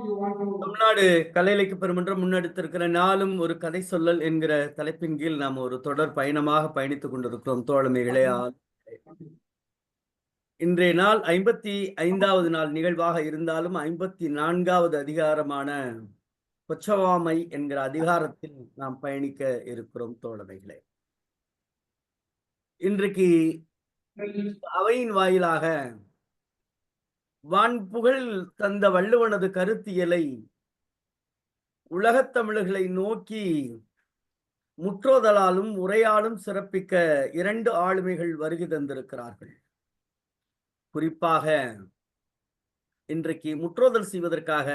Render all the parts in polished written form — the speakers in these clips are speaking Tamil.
தமிழ்நாடு கலை இலக்கிய பெருமன்றம் முன்னெடுத்திருக்கிற நாளும் ஒரு கதை சொல்லல் என்கிற தலைப்பின் கீழ் நாம் ஒரு தொடர் பயணமாக பயணித்துக் கொண்டிருக்கிறோம் தோழமைகளே. இன்றைய நாள் 55வது நாள் நிகழ்வாக இருந்தாலும் 54வது அதிகாரமான கொச்சவாமை என்கிற அதிகாரத்தில் நாம் பயணிக்க இருக்கிறோம் தோழமைகளே. இன்றைக்கு அவையின் வாயிலாக வான்புகழ் தந்த வள்ளுவனது கருத்தியலை உலகத் தமிழர்களை நோக்கி முற்றோதலாலும் உரையாலும் சிறப்பிக்க 2 ஆளுமைகள் வருகை தந்திருக்கிறார்கள். குறிப்பாக இன்றைக்கு முற்றோதல் செய்வதற்காக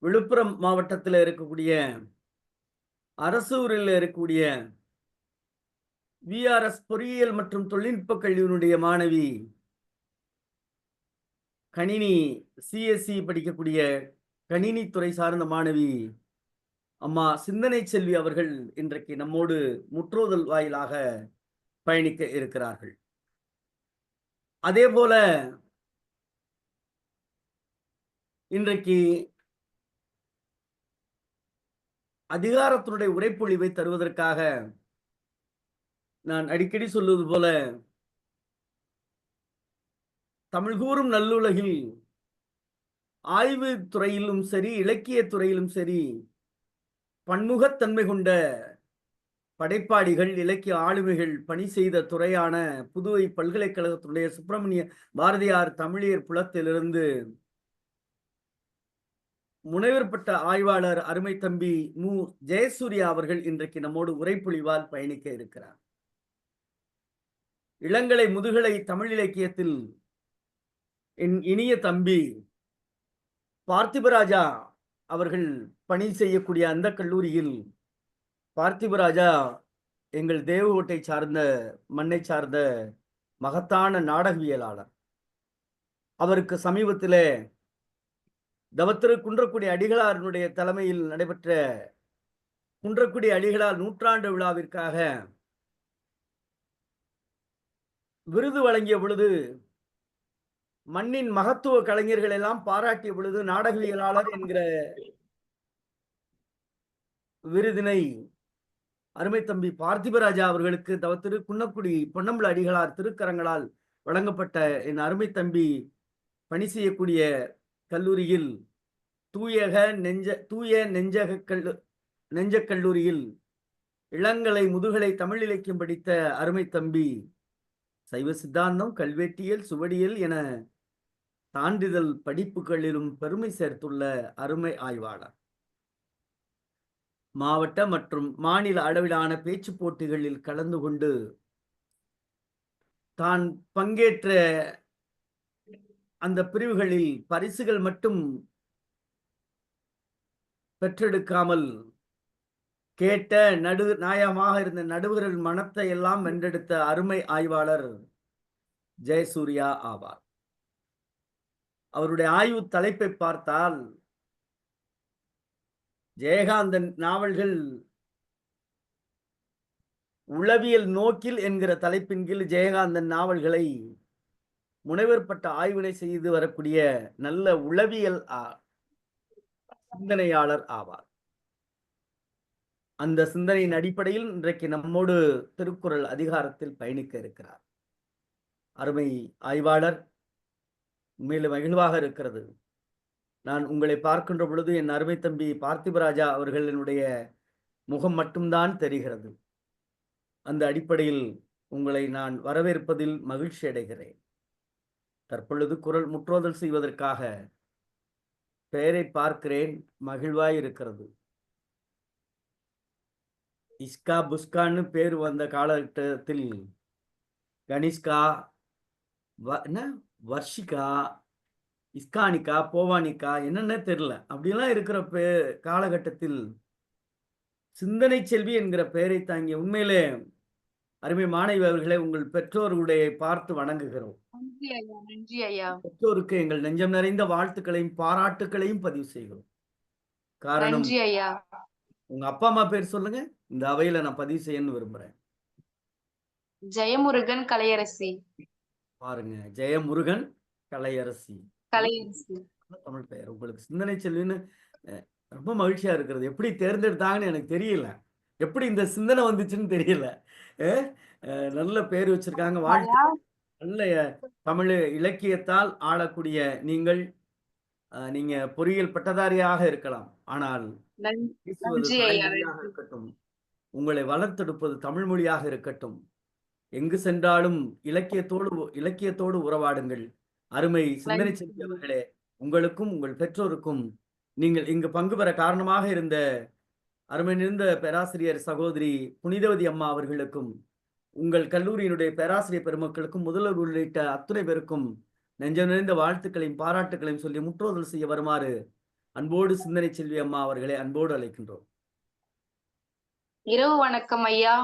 விழுப்புரம் மாவட்டத்தில் இருக்கக்கூடிய அரசூரில் இருக்கக்கூடிய VRS பொறியியல் மற்றும் தொழில்நுட்ப கல்வியினுடைய மாணவி கணினி CSE படிக்கக்கூடிய கணினி துறை சார்ந்த மாணவி அம்மா சிந்தனை செல்வி அவர்கள் இன்றைக்கு நம்மோடு முற்றோதல் வாயிலாக பயணிக்க இருக்கிறார்கள். அதே போல இன்றைக்கு அதிகாரத்தினுடைய உரைப்பொழிவை தருவதற்காக நான் அடிக்கடி சொல்வது போல தமிழ் கூறும் நல்லுலகில் ஆய்வு துறையிலும் சரி இலக்கிய துறையிலும் சரி பன்முகத்தன்மை கொண்ட படைப்பாளிகள் இலக்கிய ஆளுமைகள் பணி செய்த துறையான புதுவை பல்கலைக்கழகத்தினுடைய சுப்பிரமணிய பாரதியார் தமிழியர் புலத்திலிருந்து முனைவர் பட்ட ஆய்வாளர் அருமை தம்பி மு ஜெயசூர்யா அவர்கள் இன்றைக்கு நம்மோடு உரைப்பொழிவால் பயணிக்க இருக்கிறார். இளங்கலை முதுகலை தமிழ் இலக்கியத்தில் என் இனிய தம்பி பார்த்திபராஜா அவர்கள் பணி செய்யக்கூடிய அந்த கல்லூரியில் பார்த்திபராஜா எங்கள் தேவகோட்டை சார்ந்த மண்ணை சார்ந்த மகத்தான நாடகவியலாளர். அவருக்கு சமீபத்தில் தவத்திரு குன்றக்குடி அடிகளாரினுடைய தலைமையில் நடைபெற்ற குன்றக்குடி அடிகளார் நூற்றாண்டு விழாவிற்காக விருது வழங்கிய பொழுது மண்ணின் மகத்துவ கலைஞர்கள் எல்லாம் பாராட்டிய பொழுது நாடகவியலாளர் என்கிற விருதினை அருமை தம்பி பார்த்திபராஜா அவர்களுக்கு தவத்திரு குன்னக்குடி பொன்னம்பல அடிகளார் திருக்கரங்களால் வழங்கப்பட்ட என் அருமை தம்பி பணி செய்யக்கூடிய கல்லூரியில் தூய நெஞ்ச கல்லூரியில் இளங்கலை முதுகலை தமிழ் இலக்கியம் படித்த அருமை தம்பி சைவ சித்தாந்தம் கல்வெட்டியல் சுவடியல் என சான்றிதழ் படிப்புகளிலும் பெருமை சேர்த்துள்ள அருமை ஆய்வாளர். மாவட்ட மற்றும் மாநில அளவிலான பேச்சு போட்டிகளில் கலந்து கொண்டு தான் பங்கேற்ற அந்த பிரிவுகளில் பரிசுகள் மட்டும் பெற்றெடுக்காமல் கேட்ட நாயகமாக இருந்த நடுவர்கள் மனத்தை எல்லாம் வென்றெடுத்த அருமை ஆய்வாளர் ஜெயசூர்யா ஆவார். அவருடைய ஆய்வு தலைப்பை பார்த்தால் ஜெயகாந்தன் நாவல்கள் உளவியல் நோக்கில் என்கிற தலைப்பின் கீழ் ஜெயகாந்தன் நாவல்களை முனைவர் பட்ட ஆய்வினை செய்து வரக்கூடிய நல்ல உளவியல் சிந்தனையாளர் ஆவார். அந்த சிந்தனையின் அடிப்படையில் இன்றைக்கு நம்மோடு திருக்குறள் அதிகாரத்தில் பயணிக்க இருக்கிறார். அருமை ஆய்வாளர், உண்மையிலே மகிழ்வாக இருக்கிறது. நான் உங்களை பார்க்கின்ற பொழுது என் அருமை தம்பி பார்த்திபராஜா அவர்களினுடைய முகம் மட்டும்தான் தெரிகிறது. அந்த அடிப்படையில் உங்களை நான் வரவேற்பதில் மகிழ்ச்சி அடைகிறேன். தற்பொழுது குரல் முற்றோதல் செய்வதற்காக பெயரை பார்க்கிறேன், மகிழ்வாய் இருக்கிறது. இஸ்கா புஸ்கான்னு பேர் வந்த காலகட்டத்தில் கனிஷ்கா, வர்ஷிகா, இஸ்கானிக்கா, போவானிக்கா என்னென்ன தெரியல அப்படிலாம் இருக்கிற காலகட்டத்தில் சிந்தனை செல்வி என்கிற பெயரை தாங்கிய உண்மையிலே அருமை மாணவி அவர்களை உங்கள் பெற்றோர்களுடைய பார்த்து வணங்குகிறோம். பெற்றோருக்கு எங்கள் நெஞ்சம் நிறைந்த வாழ்த்துக்களையும் பாராட்டுக்களையும் பதிவு செய்கிறோம். காரணம், உங்க அப்பா அம்மா பேர் சொல்லுங்க, இந்த அவையில நான் பதிவு செய்யணும்னு விரும்புறேன். ஜெயமுருகன் கலையரசி. பாருங்க, ஜெயமுருகன் கலையரசி, தமிழ் பெயர். சிந்தனை செல்வின்னு ரொம்ப மகிழ்ச்சியா இருக்கிறது. எப்படி தேர்ந்தெடுத்தாங்கன்னு எனக்கு தெரியல. எப்படி இந்த சிந்தனை வந்துச்சுன்னு தெரியல. அ நல்ல பேர் வச்சிருக்காங்க. ஐயா, நல்ல தமிழ் இலக்கியத்தால் ஆளக்கூடிய நீங்கள், நீங்க பொறியியல் பட்டதாரியாக இருக்கலாம். ஆனால் பேசுவது நன்றி ஐயா. தாய்மொழியாக இருக்கட்டும். உங்களை வளர்த்தெடுப்பது தமிழ் மொழியாக இருக்கட்டும். எங்கு சென்றாலும் இலக்கியத்தோடு உறவாடுங்கள். அருமை சிந்தனை செல்வி நன்றி. அவர்களே, உங்களுக்கும் உங்கள் பெற்றோருக்கும் நீங்கள் இங்கு பங்கு பெற காரணமாக இருந்த அருமை நிறைந்த பேராசிரியர் சகோதரி புனிதவதி அம்மா அவர்களுக்கும், உங்கள் கல்லூரியினுடைய பேராசிரியர் பெருமக்களுக்கும், முதல்வர் உள்ளிட்ட அத்துணை பேருக்கும் நெஞ்சம் நிறைந்த வாழ்த்துக்களையும் பாராட்டுகளையும் சொல்லி முற்றோதல் செய்ய வருமாறு அன்போடு சிந்தனை செல்வி அம்மா அவர்களை அன்போடு அழைக்கின்றோம். இரவு வணக்கம் ஐயா.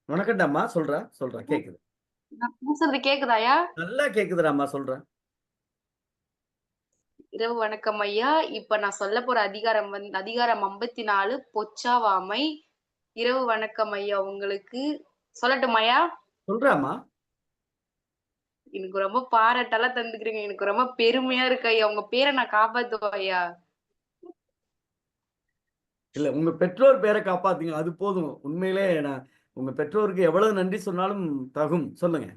வணக்கம்டாம்மா. சொல்றேன் கேக்குது. நான் பேசுறது கேக்குதாயா? நல்லா கேக்குதுடாம்மா, சொல்றேன். இரவு வணக்கம் ஐயா. இப்ப நான் சொல்ல போற அதிகாரம் 54 பொச்சாவாமை. இரவு வணக்கம் ஐயா உங்களுக்கு. சொல்லட்டுமா ஐயா? சொல்றாம்மா. எனக்கு ரொம்ப பாராட்டெல்லாம் தந்துக்கிறீங்க. எனக்கு ரொம்ப பெருமையா இருக்கு ஐயா. உங்க பேரை நான் காப்பாத்துவேன் ஐயா. இல்ல, உங்க பெற்றோர் பேரை காப்பாத்தீங்க, அது போதும். உண்மையிலே நான் உங்க பெற்றோருக்கு எவ்வளவு நன்றி சொன்னாலும் தகும். சொல்லுங்க.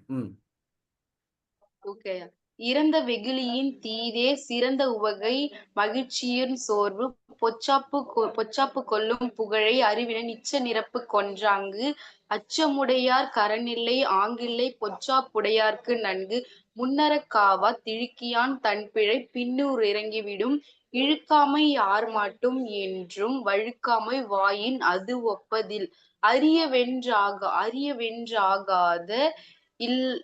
ஓகே ஐயா. இறந்த வெகுளியின் தீதே சிறந்த உவகை மகிழ்ச்சியின் சோர்வு பொச்சாப்பு கொள்ளும் புகழை அறிவினன் இச்ச நிரப்பு கொன்றாங்கு அச்சமுடையார் கரனில்லை ஆங்கில்லை பொச்சாப்புடையார்க்கு நன்கு முன்னரக் காவா திழுக்கியான் தன்பிழை பின்னூர் இறங்கிவிடும் இழுக்காமை யார் மாட்டும் என்றும் வழுக்காமை வாயின் அது ஒப்பதில் அரியவென்றாகாத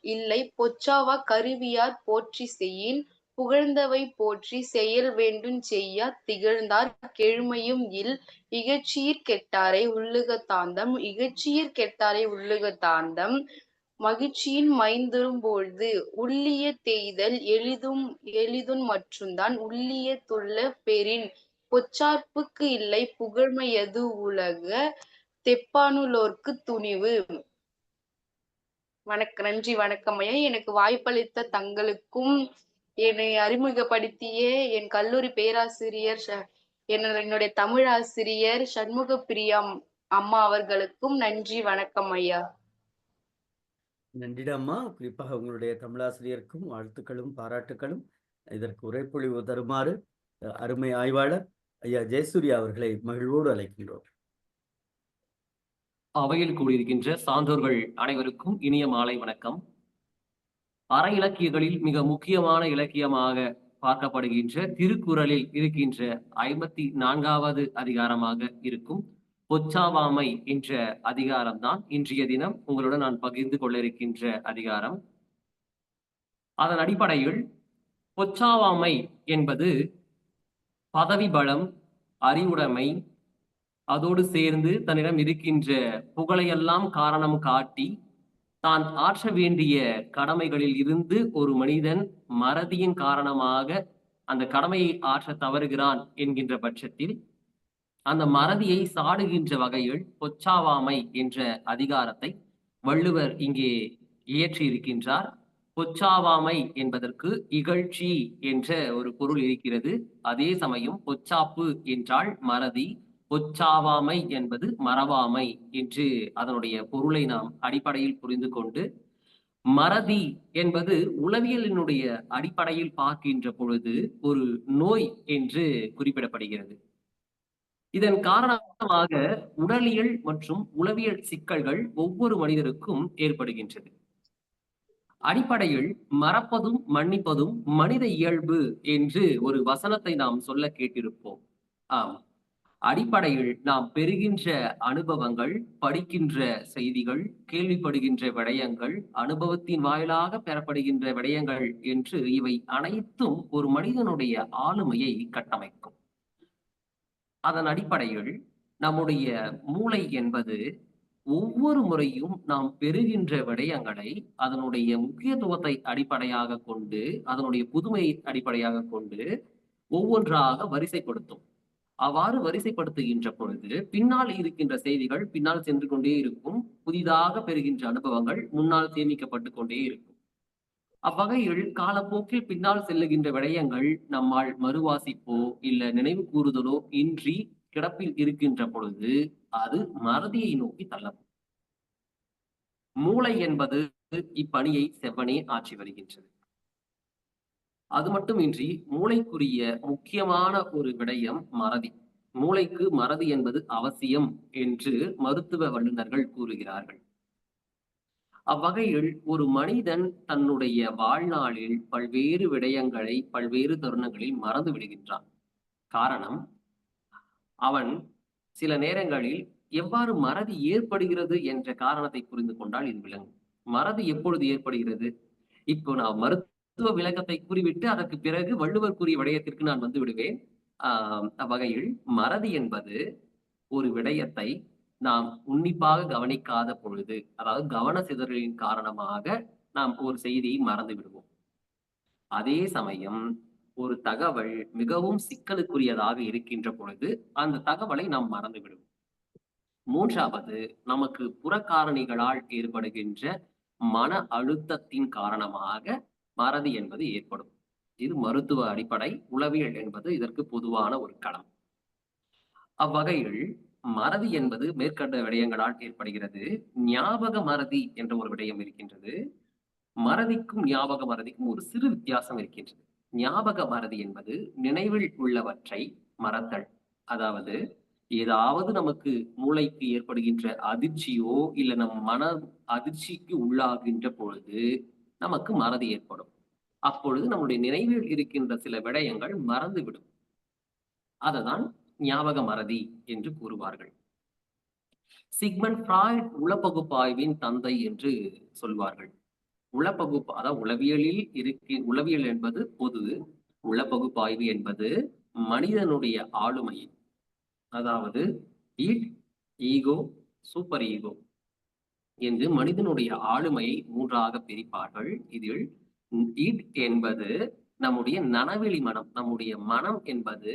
இல்லை பொச்சாவா கருவியார் போற்றி செய்யின் புகழ்ந்தவை போற்றி செயல் வேண்டுஞ் செய்யா திகழ்ந்தார் கெழுமையும் இகழ்ச்சியிற் கெட்டாரை உள்ளுக தாந்தம் மகிழ்ச்சியின் மைந்துறும்பொழுது உள்ளிய தேய்தல் எளிதுன் மற்றுந்தான் உள்ளிய துள்ள பெறின் பொச்சார்ப்புக்கு இல்லை புகழ்மையது உலக தெப்பானுளோர்க்குத் துணிவு. நன்றி வணக்கம் ஐயா. எனக்கு வாய்ப்பளித்த தங்களுக்கும் என்னை அறிமுகப்படுத்திய என் கல்லூரி பேராசிரியர் என்னுடைய தமிழ் ஆசிரியர் சண்முக பிரியா அம்மா அவர்களுக்கும் நன்றி வணக்கம் ஐயா. நன்றிடாம்மா. குறிப்பாக உங்களுடைய தமிழாசிரியருக்கும் வாழ்த்துக்களும் பாராட்டுக்களும். இதற்கு உரைப்பொழிவு தருமாறு அருமை ஆய்வாளர் ஐயா ஜெயசூர்யா அவர்களை மகிழ்வோடு அழைக்கின்றோம். அவையில் கூடியிருக்கின்ற சான்றோர்கள் அனைவருக்கும் இனிய மாலை வணக்கம். அற இலக்கியங்களில் மிக முக்கியமான இலக்கியமாக பார்க்கப்படுகின்ற திருக்குறளில் இருக்கின்ற 54வது அதிகாரமாக இருக்கும் பொச்சாவாமை என்ற அதிகாரம்தான் இன்றைய தினம் உங்களுடன் நான் பகிர்ந்து கொள்ள இருக்கின்ற அதிகாரம். அதன் அடிப்படையில் பொச்சாவாமை என்பது பதவி பலம், அறிவுடைமை, அதோடு சேர்ந்து தன்னிடம் இருக்கின்ற புகழையெல்லாம் காரணம் காட்டி தான் ஆற்ற வேண்டிய கடமைகளில் இருந்து ஒரு மனிதன் மறதியின் காரணமாக அந்த கடமையை ஆற்ற தவறுகிறான் என்கின்ற பட்சத்தில் அந்த மறதியை சாடுகின்ற வகையில் பொச்சாவாமை என்ற அதிகாரத்தை வள்ளுவர் இங்கே இயற்றி இருக்கின்றார். பொச்சாவாமை என்பதற்கு இகழ்ச்சி என்ற ஒரு பொருள் இருக்கிறது. அதே சமயம் பொச்சாப்பு என்றால் மறதி, பொச்சாவாமை என்பது மறவாமை என்று அதனுடைய பொருளை நாம் அடிப்படையில் புரிந்து கொண்டு, மறதி என்பது உளவியலினுடைய அடிப்படையில் பார்க்கின்ற பொழுது ஒரு நோய் என்று குறிப்பிடப்படுகிறது. இதன் காரணமாக உடலியல் மற்றும் உளவியல் சிக்கல்கள் ஒவ்வொரு மனிதருக்கும் ஏற்படுகின்றது. அடிப்படையில் மறப்பதும் மன்னிப்பதும் மனித இயல்பு என்று ஒரு வசனத்தை நாம் சொல்ல கேட்டிருப்போம். ஆம், அடிப்படையில் நாம் பெறுகின்ற அனுபவங்கள், படிக்கின்ற செய்திகள், கேள்விப்படுகின்ற விடயங்கள், அனுபவத்தின் வாயிலாக பெறப்படுகின்ற விடயங்கள் என்று இவை அனைத்தும் ஒரு மனிதனுடைய ஆளுமையை கட்டமைக்கும். அதன் அடிப்படையில் நம்முடைய மூளை என்பது ஒவ்வொரு முறையும் நாம் பெறுகின்ற விடயங்களை அதனுடைய முக்கியத்துவத்தை அடிப்படையாக கொண்டு, அதனுடைய புதுமையை அடிப்படையாக கொண்டு ஒவ்வொன்றாக வரிசைப்படுத்தும். அவ்வாறு வரிசைப்படுத்துகின்ற பொழுது பின்னால் இருக்கின்ற செய்திகள் பின்னால் சென்று கொண்டே இருக்கும். புதிதாக பெறுகின்ற அனுபவங்கள் முன்னால் சேமிக்கப்பட்டு கொண்டே இருக்கும். அவ்வகையில் காலப்போக்கில் பின்னால் செல்லுகின்ற விடயங்கள் நம்மால் மறுவாசிப்போ இல்ல நினைவு கூறுதலோ இன்றி கிடப்பில் இருக்கின்ற பொழுது அது மறதியை நோக்கி தள்ளப்படும். மூளை என்பது இப்பணியை செவ்வனே ஆற்றி வருகின்றது. அது மட்டுமின்றி மூளைக்குரிய முக்கியமான ஒரு விடயம் மறதி. மூளைக்கு மறதி என்பது அவசியம் என்று மருத்துவ வல்லுநர்கள் கூறுகிறார்கள். அவ்வகையில் ஒரு மனிதன் தன்னுடைய வாழ்நாளில் பல்வேறு விடயங்களை பல்வேறு தருணங்களில் மறந்து விடுகின்றான். காரணம், அவன் சில நேரங்களில் எவ்வாறு மறதி ஏற்படுகிறது என்ற காரணத்தை புரிந்து கொண்டால் இது விளங்கும். மறதி எப்பொழுது ஏற்படுகிறது? இப்போ நான் மருத்துவ விளக்கத்தை கூறிவிட்டு அதற்கு பிறகு வள்ளுவர் கூறிய விடயத்திற்கு நான் வந்து விடுவேன். அவ்வகையில் மறதி என்பது ஒரு விடயத்தை நாம் உன்னிப்பாக கவனிக்காத பொழுது, அதாவது கவன சிதறலின் காரணமாக நாம் ஒரு செய்தியை மறந்து விடுவோம். அதே சமயம் ஒரு தகவல் மிகவும் சிக்கலுக்குரியதாக இருக்கின்ற பொழுது அந்த தகவலை நாம் மறந்து விடுவோம். மூன்றாவது, நமக்கு புறக்காரணிகளால் ஏற்படுகின்ற மன அழுத்தத்தின் காரணமாக மறதி என்பது ஏற்படும். இது மருத்துவ அடிப்படை, உளவியல் என்பது இதற்கு பொதுவான ஒரு களம். அவ்வகையில் மறதி என்பது மேற்கண்ட விடயங்களால் ஏற்படுகிறது. ஞாபக மறதி என்ற ஒரு விடயம் இருக்கின்றது. மறதிக்கும் ஞாபக மறதிக்கும் ஒரு சிறு வித்தியாசம் இருக்கின்றது. ஞாபக மறதி என்பது நினைவில் உள்ளவற்றை மறத்தல். அதாவது ஏதாவது நமக்கு மூளைக்கு ஏற்படுகின்ற அதிர்ச்சியோ இல்ல நம் மன அதிர்ச்சிக்கு உள்ளாகின்ற பொழுது நமக்கு மறதி ஏற்படும். அப்பொழுது நம்முடைய நினைவில் இருக்கின்ற சில விடயங்கள் மறந்துவிடும். அததான் ஞாபக மறதி என்று கூறுவார்கள். சிக்மண்ட் ஃப்ராய்ட் உளப்பகுப்பாய்வின் தந்தை என்று சொல்வார்கள். அதாவது உளவியல் என்பது பொது, உளப்பகுப்பாய்வு என்பது மனிதனுடைய ஆளுமை, அதாவது ஈட், ஈகோ, சூப்பர் ஈகோ என்று மனிதனுடைய ஆளுமையை மூன்றாக பிரிப்பார்கள். இதில் ஈட் என்பது நம்முடைய நனவெளி மனம், நம்முடைய மனம் என்பது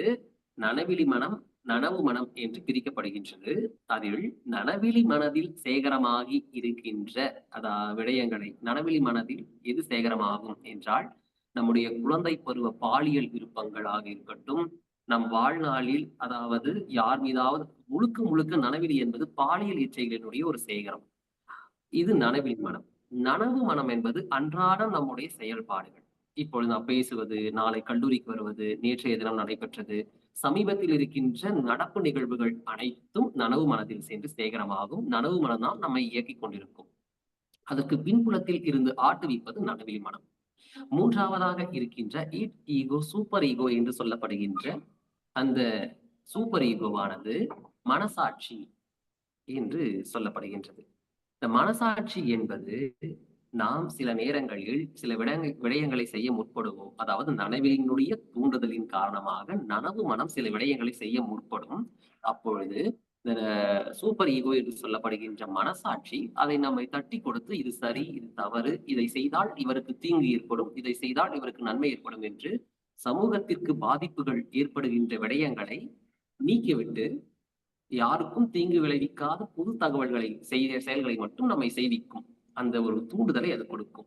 நனவெளி மனம், நனவு மனம் என்று பிரிக்கப்படுகின்றது. அதில் நனவெளி மனதில் சேகரமாகி இருக்கின்ற விடயங்களை, நனவெளி மனதில் எது சேகரமாகும் என்றால் நம்முடைய குழந்தை பருவ பாலியல் விருப்பங்களாக இருக்கட்டும், நம் வாழ்நாளில் அதாவது யார் மீதாவது முழுக்க நனவெளி என்பது பாலியல் இச்சைகளினுடைய ஒரு சேகரம். இது நனவெளி மனம். நனவு மனம் என்பது அன்றாடம் நம்முடைய செயல்பாடுகள். இப்பொழுது நான் பேசுவது, நாளை கல்லூரிக்கு வருவது, நேற்றைய தினம் நடைபெற்றது, சமீபத்தில் இருக்கின்ற நடப்பு நிகழ்வுகள் அனைத்தும் நனவு மனதில் சென்று சேகரமாகும். நனவு மனம் தான் நம்மை இயக்கிக் கொண்டிருக்கும். அதற்கு பின்புலத்தில் இருந்து ஆட்டுவிப்பது நனவெளி மனம். மூன்றாவதாக இருக்கின்ற ஈட், ஈகோ, சூப்பர் ஈகோ என்று சொல்லப்படுகின்ற அந்த சூப்பர் ஈகோவானது மனசாட்சி என்று சொல்லப்படுகின்றது. இந்த மனசாட்சி என்பது நாம் சில நேரங்களில் சில விடயங்களை செய்ய முற்படுவோம். அதாவது நனவினுடைய தூண்டுதலின் காரணமாக நனவு மனம் சில விடயங்களை செய்ய முற்படும். அப்பொழுது இந்த சூப்பர் ஈகோ என்று சொல்லப்படுகின்ற மனசாட்சி அதை நம்மை தட்டி கொடுத்து இது சரி, இது தவறு, இதை செய்தால் இவருக்கு தீங்கு ஏற்படும், இதை செய்தால் இவருக்கு நன்மை ஏற்படும் என்று சமூகத்திற்கு பாதிப்புகள் ஏற்படுகின்ற விடயங்களை நீக்கிவிட்டு யாருக்கும் தீங்கு விளைவிக்காத புது தகவல்களை செயல்களை மட்டும் நம்மை செய்விக்கும். அந்த ஒரு தூண்டுதலை அது கொடுக்கும்.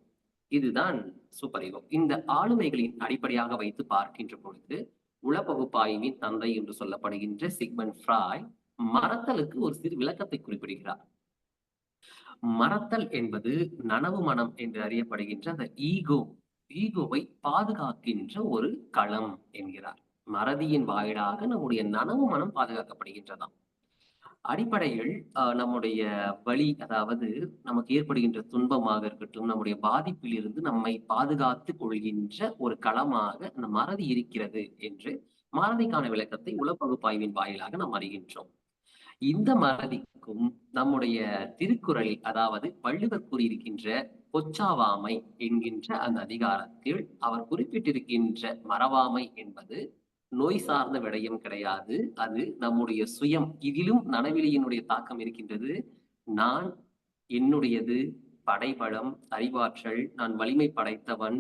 இதுதான் சூப்பர் ஈகோ. இந்த ஆளுமைகளின் அடிப்படையாக வைத்து பார்க்கின்ற பொழுது உளப்பகுப்பாய்வின் தந்தை என்று சொல்லப்படுகின்ற சிக்மண்ட் ஃப்ராய்ட் மறத்தலுக்கு ஒரு சிறு விளக்கத்தை குறிப்பிடுகிறார். மறத்தல் என்பது நனவு மனம் என்று அறியப்படுகின்ற அந்த ஈகோவை பாதுகாக்கின்ற ஒரு களம் என்கிறார். மறதியின் வாயிலாக நம்முடைய நனவு மனம் பாதுகாக்கப்படுகின்றதாம். அடிப்படையில் நம்முடைய வலி, அதாவது நமக்கு ஏற்படுகின்ற துன்பமாக இருக்கட்டும், நம்முடைய பாதிப்பில் இருந்து நம்மை பாதுகாத்துக் கொள்கின்ற ஒரு களமாக அந்த மறதி இருக்கிறது என்று மறதிக்கான விளக்கத்தை உளப்பகுப்பாய்வின் வாயிலாக நாம் அறிகின்றோம். இந்த மறதிக்கும் நம்முடைய திருக்குறளில், அதாவது வள்ளுவர் கூறியிருக்கின்ற பொச்சாவாமை என்கின்ற அந்த அதிகாரத்தில் அவர் குறிப்பிட்டிருக்கின்ற மறவாமை என்பது நோய் சார்ந்த விடயம் கிடையாது. அது நம்முடைய சுயம். இதிலும் நனவெளியினுடைய தாக்கம் இருக்கின்றது. நான், என்னுடையது, படைபலம், அறிவாற்றல், நான் வலிமை படைத்தவன்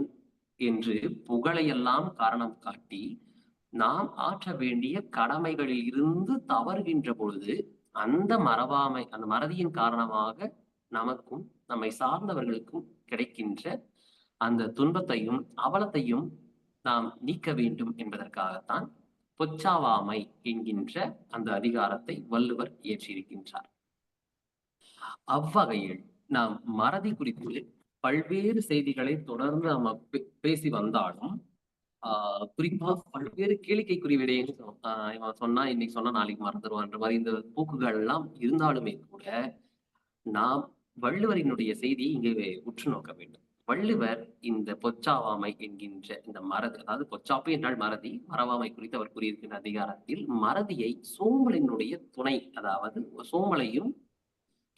என்று புகழையெல்லாம் காரணம் காட்டி நாம் ஆற்ற வேண்டிய கடமைகளில் இருந்து தவறுகின்ற பொழுது அந்த மறதியின் காரணமாக நமக்கும் நம்மை சார்ந்தவர்களுக்கும் கிடைக்கின்ற அந்த துன்பத்தையும் அவலத்தையும் நாம் நீக்க வேண்டும் என்பதற்காகத்தான் பொச்சாவாமை என்கின்ற அந்த அதிகாரத்தை வள்ளுவர் இயற்றியிருக்கின்றார். அவ்வகையில் நாம் மறதி குறித்து பல்வேறு செய்திகளை தொடர்ந்து நம்ம பேசி வந்தாலும் குறிப்பா பல்வேறு கேளிக்கைக்குரிய விடயங்கள் இவன் சொன்னா இன்னைக்கு சொன்னா நாளைக்கு மறந்துடுவான்ற மாதிரி இந்த போக்குகள் எல்லாம் இருந்தாலுமே கூட நாம் வள்ளுவரினுடைய செய்தியை இங்கே உற்று நோக்க வேண்டும். வள்ளுவர் இந்த பொச்சாவாமை என்கின்ற இந்த மறதி, அதாவது பொச்சாப்பு என்றால் மறதி, மறவாமை குறித்து அவர் கூறியிருக்கின்ற அதிகாரத்தில் மறதியை சோம்பலினுடைய துணை, அதாவது சோம்பலையும்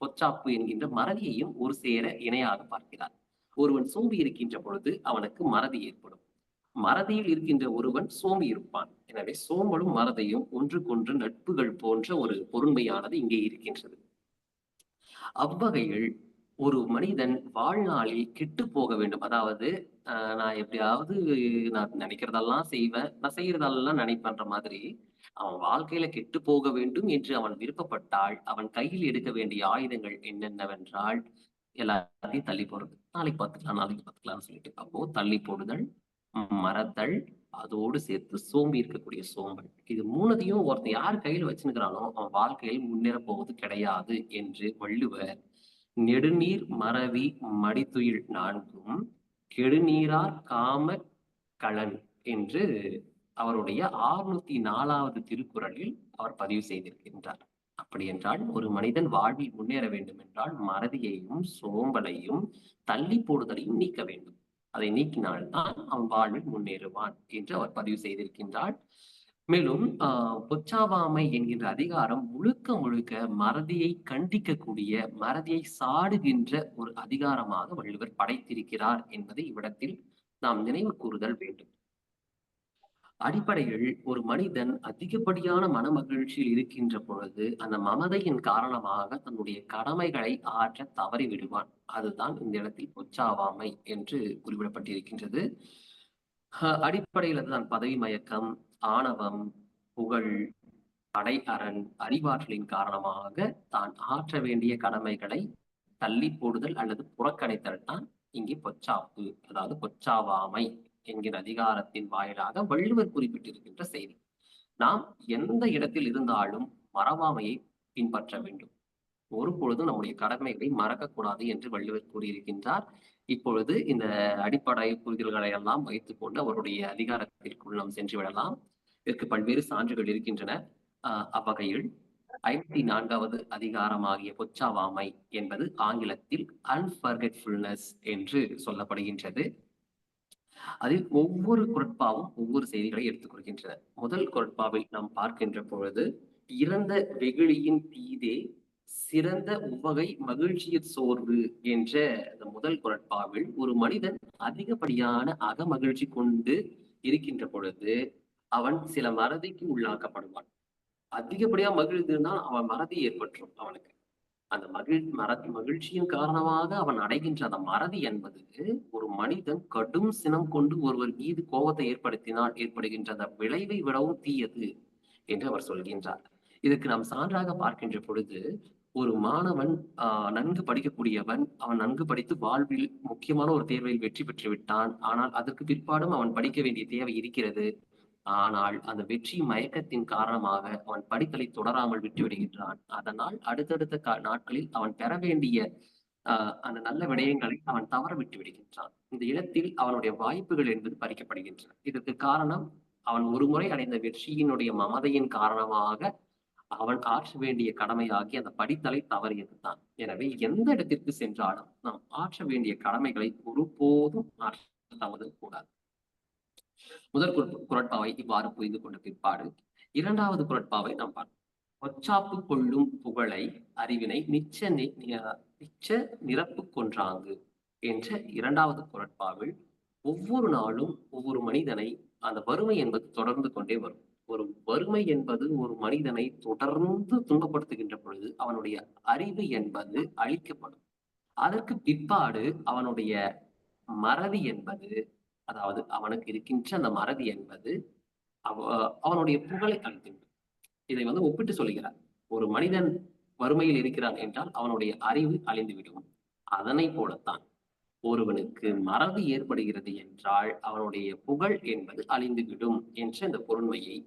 பொச்சாப்பு என்கின்ற மறதியையும் ஒரு சேர இணையாக பார்க்கிறார். ஒருவன் சோம்பி இருக்கின்ற பொழுது அவனுக்கு மறதி ஏற்படும். மறதியில் இருக்கின்ற ஒருவன் சோம்பி இருப்பான். எனவே சோம்பலும் மறதியும் ஒன்றுக்கொன்று நட்புகள் போன்ற ஒரு பொருண்மையானது இங்கே இருக்கின்றது. அவ்வகையில் ஒரு மனிதன் வாழ்நாளில் கெட்டு போக வேண்டும், அதாவது நான் எப்படியாவது நான் நினைக்கிறதெல்லாம் செய்வேன், நான் செய்யறதெல்லாம் நினைப்பன்ற மாதிரி அவன் வாழ்க்கையில கெட்டு போக வேண்டும் என்று அவன் விருப்பப்பட்டால் அவன் கையில் எடுக்க வேண்டிய ஆயுதங்கள் என்னென்னவென்றால் எல்லாத்தையும் தள்ளி போடுறது. நாளைக்கு பார்த்துக்கலாம், நாளைக்கு பார்த்துக்கலாம்னு சொல்லிட்டு. அப்போ தள்ளி போடுதல், மறத்தல், அதோடு சேர்த்து சோம்பி இருக்கக்கூடிய சோம்பல், இது மூணுத்தையும் ஒருத்தன் யார் கையில் வச்சுக்கிறானோ அவன் வாழ்க்கையில் முன்னேற போவது கிடையாது என்று வள்ளுவர் நெடுநீர் மறவி மடித்துயில் நான்கும் கெடுநீரார் காம களன் என்று அவருடைய 604வது திருக்குறளில் அவர் பதிவு செய்திருக்கின்றார். அப்படி என்றால் ஒரு மனிதன் வாழ்வில் முன்னேற வேண்டும் என்றால் மறதியையும் சோம்பலையும் தள்ளி போடுதலையும் நீக்க வேண்டும். அதை நீக்கினால்தான் அவன் வாழ்வில் முன்னேறுவான் என்று அவர் பதிவு செய்திருக்கின்றார். மேலும் பொச்சாவாமை என்கின்ற அதிகாரம் முழுக்க முழுக்க மறதியை கண்டிக்கக்கூடிய, மறதியை சாடுகின்ற ஒரு அதிகாரமாக வள்ளுவர் படைத்திருக்கிறார் என்பதை இவ்விடத்தில் நாம் நினைவு கூறுதல் வேண்டும். அடிப்படையில் ஒரு மனிதன் அதிகப்படியான மன மகிழ்ச்சியில் இருக்கின்ற பொழுது அந்த மமதையின் காரணமாக தன்னுடைய கடமைகளை ஆற்ற தவறி விடுவான். அதுதான் இந்த இடத்தில் பொச்சாவாமை என்று குறிப்பிடப்பட்டிருக்கின்றது. அடிப்படையில் அதுதான் பதவி மயக்கம், ஆணவம், புகழ், படை அரண், அறிவாற்றலின் காரணமாக தான் ஆற்ற வேண்டிய கடமைகளை தள்ளி போடுதல் அல்லது புறக்கணித்தல் தான் இங்கே பொச்சாப்பு, அதாவது பொச்சாவாமை என்கிற அதிகாரத்தின் வாயிலாக வள்ளுவர் குறிப்பிட்டிருக்கின்ற செய்தி. நாம் எந்த இடத்தில் இருந்தாலும் மறவாமையை பின்பற்ற வேண்டும். ஒரு பொழுதும் நம்முடைய கடமைகளை மறக்கக்கூடாது என்று வள்ளுவர் கூறியிருக்கின்றார். இப்பொழுது இந்த அடிப்படை புரிதல்களை எல்லாம் வைத்துக் கொண்டு அவருடைய அதிகாரத்திற்குள் நாம் சென்று விடலாம். இதற்கு பல்வேறு சான்றுகள் இருக்கின்றன. அவ்வகையில் 54வது அதிகாரமாகிய பொச்சாவாமை என்பது ஆங்கிலத்தில் அன்ஃபர்கெட்ஃபுல்னஸ் என்று சொல்லப்படுகின்றது. அதில் ஒவ்வொரு குறட்பாவும் ஒவ்வொரு செய்திகளை எடுத்துக் கொள்கின்றன. முதல் குறட்பாவில் நாம் பார்க்கின்ற பொழுது, இறந்த வெகுளியின் தீதே சிறந்த உவகை மகிழ்ச்சியற் சோர்வு என்ற அந்த முதல் குறட்பாவில் ஒரு மனிதன் அதிகப்படியான அகமகிழ்ச்சி கொண்டு இருக்கின்ற பொழுது அவன் சில மறதிக்கு உள்ளாக்கப்படுவான். அதிகப்படியா மகிழ்ந்துன்னா அவன் மறதி ஏற்பட்டுரும் அவனுக்கு. அந்த மகிழ்ச்சியின் காரணமாக அவன் அடைகின்ற அந்த மறதி என்பது ஒரு மனிதன் கடும் சினம் கொண்டு ஒருவர் மீது கோபத்தை ஏற்படுத்தினால் ஏற்படுகின்ற அந்த விளைவை விடவும் தீயது என்று அவர் சொல்கின்றார். இதற்கு நாம் சான்றாக பார்க்கின்ற பொழுது, ஒரு மாணவன் நன்கு படிக்கக்கூடியவன், அவன் நன்கு படித்து வாழ்வில் முக்கியமான ஒரு தேர்வில் வெற்றி பெற்று விட்டான். ஆனால் அதற்கு பிற்பாடும் அவன் படிக்க வேண்டிய தேவை இருக்கிறது. ஆனால் அந்த வெற்றி மயக்கத்தின் காரணமாக அவன் படித்தலை தொடராமல் விட்டு விடுகின்றான். அதனால் அடுத்தடுத்த நாட்களில் அவன் பெற வேண்டிய அந்த நல்ல விடயங்களை அவன் தவற விட்டு விடுகின்றான். இந்த இடத்தில் அவனுடைய வாய்ப்புகள் என்பது பறிக்கப்படுகின்றன. இதற்கு காரணம் அவன் ஒருமுறை அடைந்த வெற்றியினுடைய மமதையின் காரணமாக அவன் ஆற்ற வேண்டிய கடமையாகி அந்த படித்தலை தவறியதுதான். எனவே எந்த இடத்திற்கு சென்றாலும் நாம் ஆற்ற வேண்டிய கடமைகளை ஒருபோதும் ஆற்ற தவறுதல் கூடாது. முதல் குறட்பாவை இவ்வாறு புரிந்து கொண்ட பிற்பாடு இரண்டாவது குறட்பாவை நாம் பார்ப்போம். பொச்சாப்பு கொள்ளும் புகழை அறிவினை நிச்ச நிரப்பு கொன்றாங்கு என்ற இரண்டாவது குறட்பாவில் ஒவ்வொரு நாளும் ஒவ்வொரு மனிதனை அந்த வறுமை என்பது தொடர்ந்து கொண்டே வரும். ஒரு வறுமை என்பது ஒரு மனிதனை தொடர்ந்து துன்பப்படுத்துகின்ற பொழுது அவனுடைய அறிவு என்பது அழிக்கப்படும். அதற்கு பிற்பாடு அவனுடைய மறதி என்பது, அதாவது அவனுக்கு இருக்கின்ற அந்த மறதி என்பது அவனுடைய புகழை அழிக்கின்றது. இதை ஒப்பிட்டு சொல்கிறார். ஒரு மனிதன் வறுமையில் இருக்கிறான் என்றால் அவனுடைய அறிவு அழிந்துவிடும். அதனை போலத்தான் ஒருவனுக்கு மறதி ஏற்படுகிறது என்றால் அவனுடைய புகழ் என்பது அழிந்துவிடும் என்ற இந்த பொருண்மையை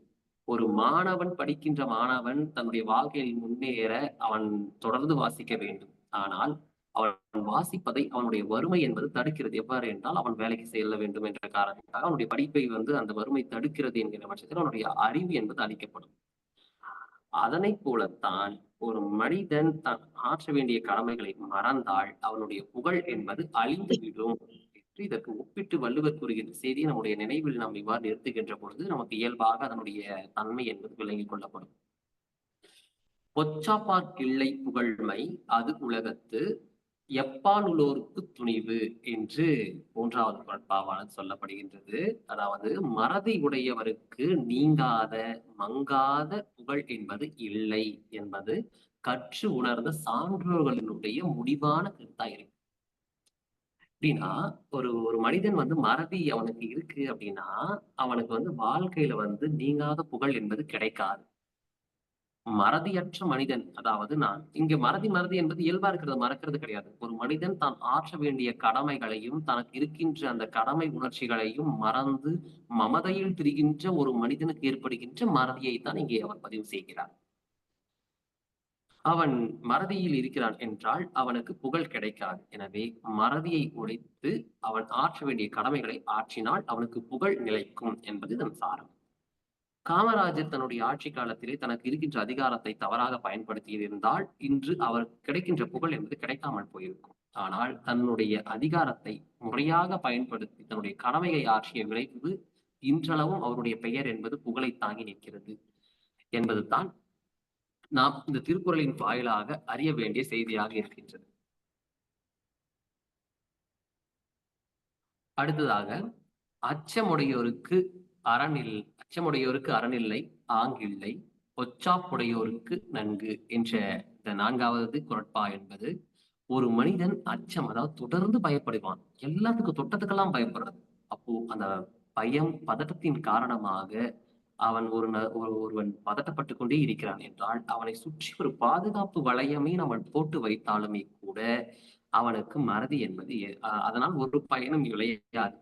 ஒரு மாணவன், படிக்கின்ற மாணவன் தன்னுடைய வாழ்க்கையில் முன்னேற அவன் தொடர்ந்து வாசிக்க வேண்டும். ஆனால் அவன் வாசிப்பதை அவனுடைய வறுமை என்பது தடுக்கிறது. எவ்வாறு என்றால், அவன் வேலைக்கு செல்ல வேண்டும் என்ற காரணத்திற்காக அவனுடைய படிப்பை அந்த வறுமை தடுக்கிறது என்கிற பட்சத்தில் அவனுடைய அறிவு என்பது அளிக்கப்படும். அதனை போலத்தான் ஒரு மனிதன் தான் ஆற்ற வேண்டிய கடமைகளை மறந்தால் அவனுடைய புகழ் என்பது அழிந்துவிடும் என்று இதற்கு ஒப்பிட்டு வள்ளுவர் கூறுகின்ற செய்தியை நம்முடைய நினைவில் நாம் இவ்வாறு நிறுத்துகின்ற பொழுது நமக்கு இயல்பாக அதனுடைய தன்மை என்பது விளங்கிக் கொள்ளப்படும். பொச்சாப்பாற் கிள்ளை புகழ்மை அது உலகத்து எப்பாலுள்ளோருக்கு துணிவு என்று 3வது குறட்பாவால் சொல்லப்படுகின்றது. அதாவது மறதி உடையவருக்கு நீங்காத மங்காத புகழ் என்பது இல்லை என்பது கற்று உணர்ந்த சான்றோர்களினுடைய முடிவான கருத்தாயிருக்கு. அப்படின்னா ஒரு மனிதன் மறதி அவனுக்கு இருக்கு அப்படின்னா அவனுக்கு வாழ்க்கையில நீங்காத புகழ் என்பது கிடைக்காது. மறதியற்ற மனிதன், அதாவது நான் இங்க மறதி என்பது இயல்பா இருக்கிறது, மறக்கிறது கிடையாது. ஒரு மனிதன் தான் ஆற்ற வேண்டிய கடமைகளையும் தனக்கு இருக்கின்ற அந்த கடமை உணர்ச்சிகளையும் மறந்து மமதையில் திரிகின்ற ஒரு மனிதனுக்கு ஏற்படுகின்ற மறதியை தான் இங்கே அவர் பதிவு செய்கிறார். அவன் மறதியில் இருக்கிறான் என்றால் அவனுக்கு புகழ் கிடைக்காது. எனவே மறதியை உடைத்து அவன் ஆற்ற வேண்டிய கடமைகளை ஆற்றினால் அவனுக்கு புகழ் நிலைக்கும் என்பது இதன் சாரம். காமராஜர் தன்னுடைய ஆட்சி காலத்திலே தனக்கு இருக்கின்ற அதிகாரத்தை தவறாக பயன்படுத்தியிருந்தால் இன்று அவர் கிடைக்கின்ற புகழ் என்பது கிடைக்காமல் போயிருக்கும். ஆனால் தன்னுடைய அதிகாரத்தை முறையாக பயன்படுத்தி தன்னுடைய கடமையை ஆற்றிய விளைவு இன்றளவும் அவருடைய பெயர் என்பது புகழை தாங்கி நிற்கிறது என்பது தான் நாம் இந்த திருக்குறளின் வாயிலாக அறிய வேண்டிய செய்தியாக இருக்கின்றது. அடுத்ததாக, அச்சமுடையோருக்கு அறனில்லை ஆங்கில்லை ஒச்சாப்புடையோருக்கு நன்கு என்ற இந்த 4வது குறட்பா என்பது ஒரு மனிதன் அச்சம், அதாவது தொடர்ந்து பயப்படுவான். எல்லாத்துக்கும் தொட்டத்துக்கெல்லாம் பயப்படுறது. அப்போ அந்த பயம், பதட்டத்தின் காரணமாக அவன் ஒருவன் பதட்டப்பட்டு கொண்டே இருக்கிறான் என்றால் அவனை சுற்றி ஒரு பாதுகாப்பு வளையமே அவன் போட்டு வைத்தாலுமே கூட அவனுக்கு மறதி என்பது அதனால் ஒரு பயனும் விளையாது.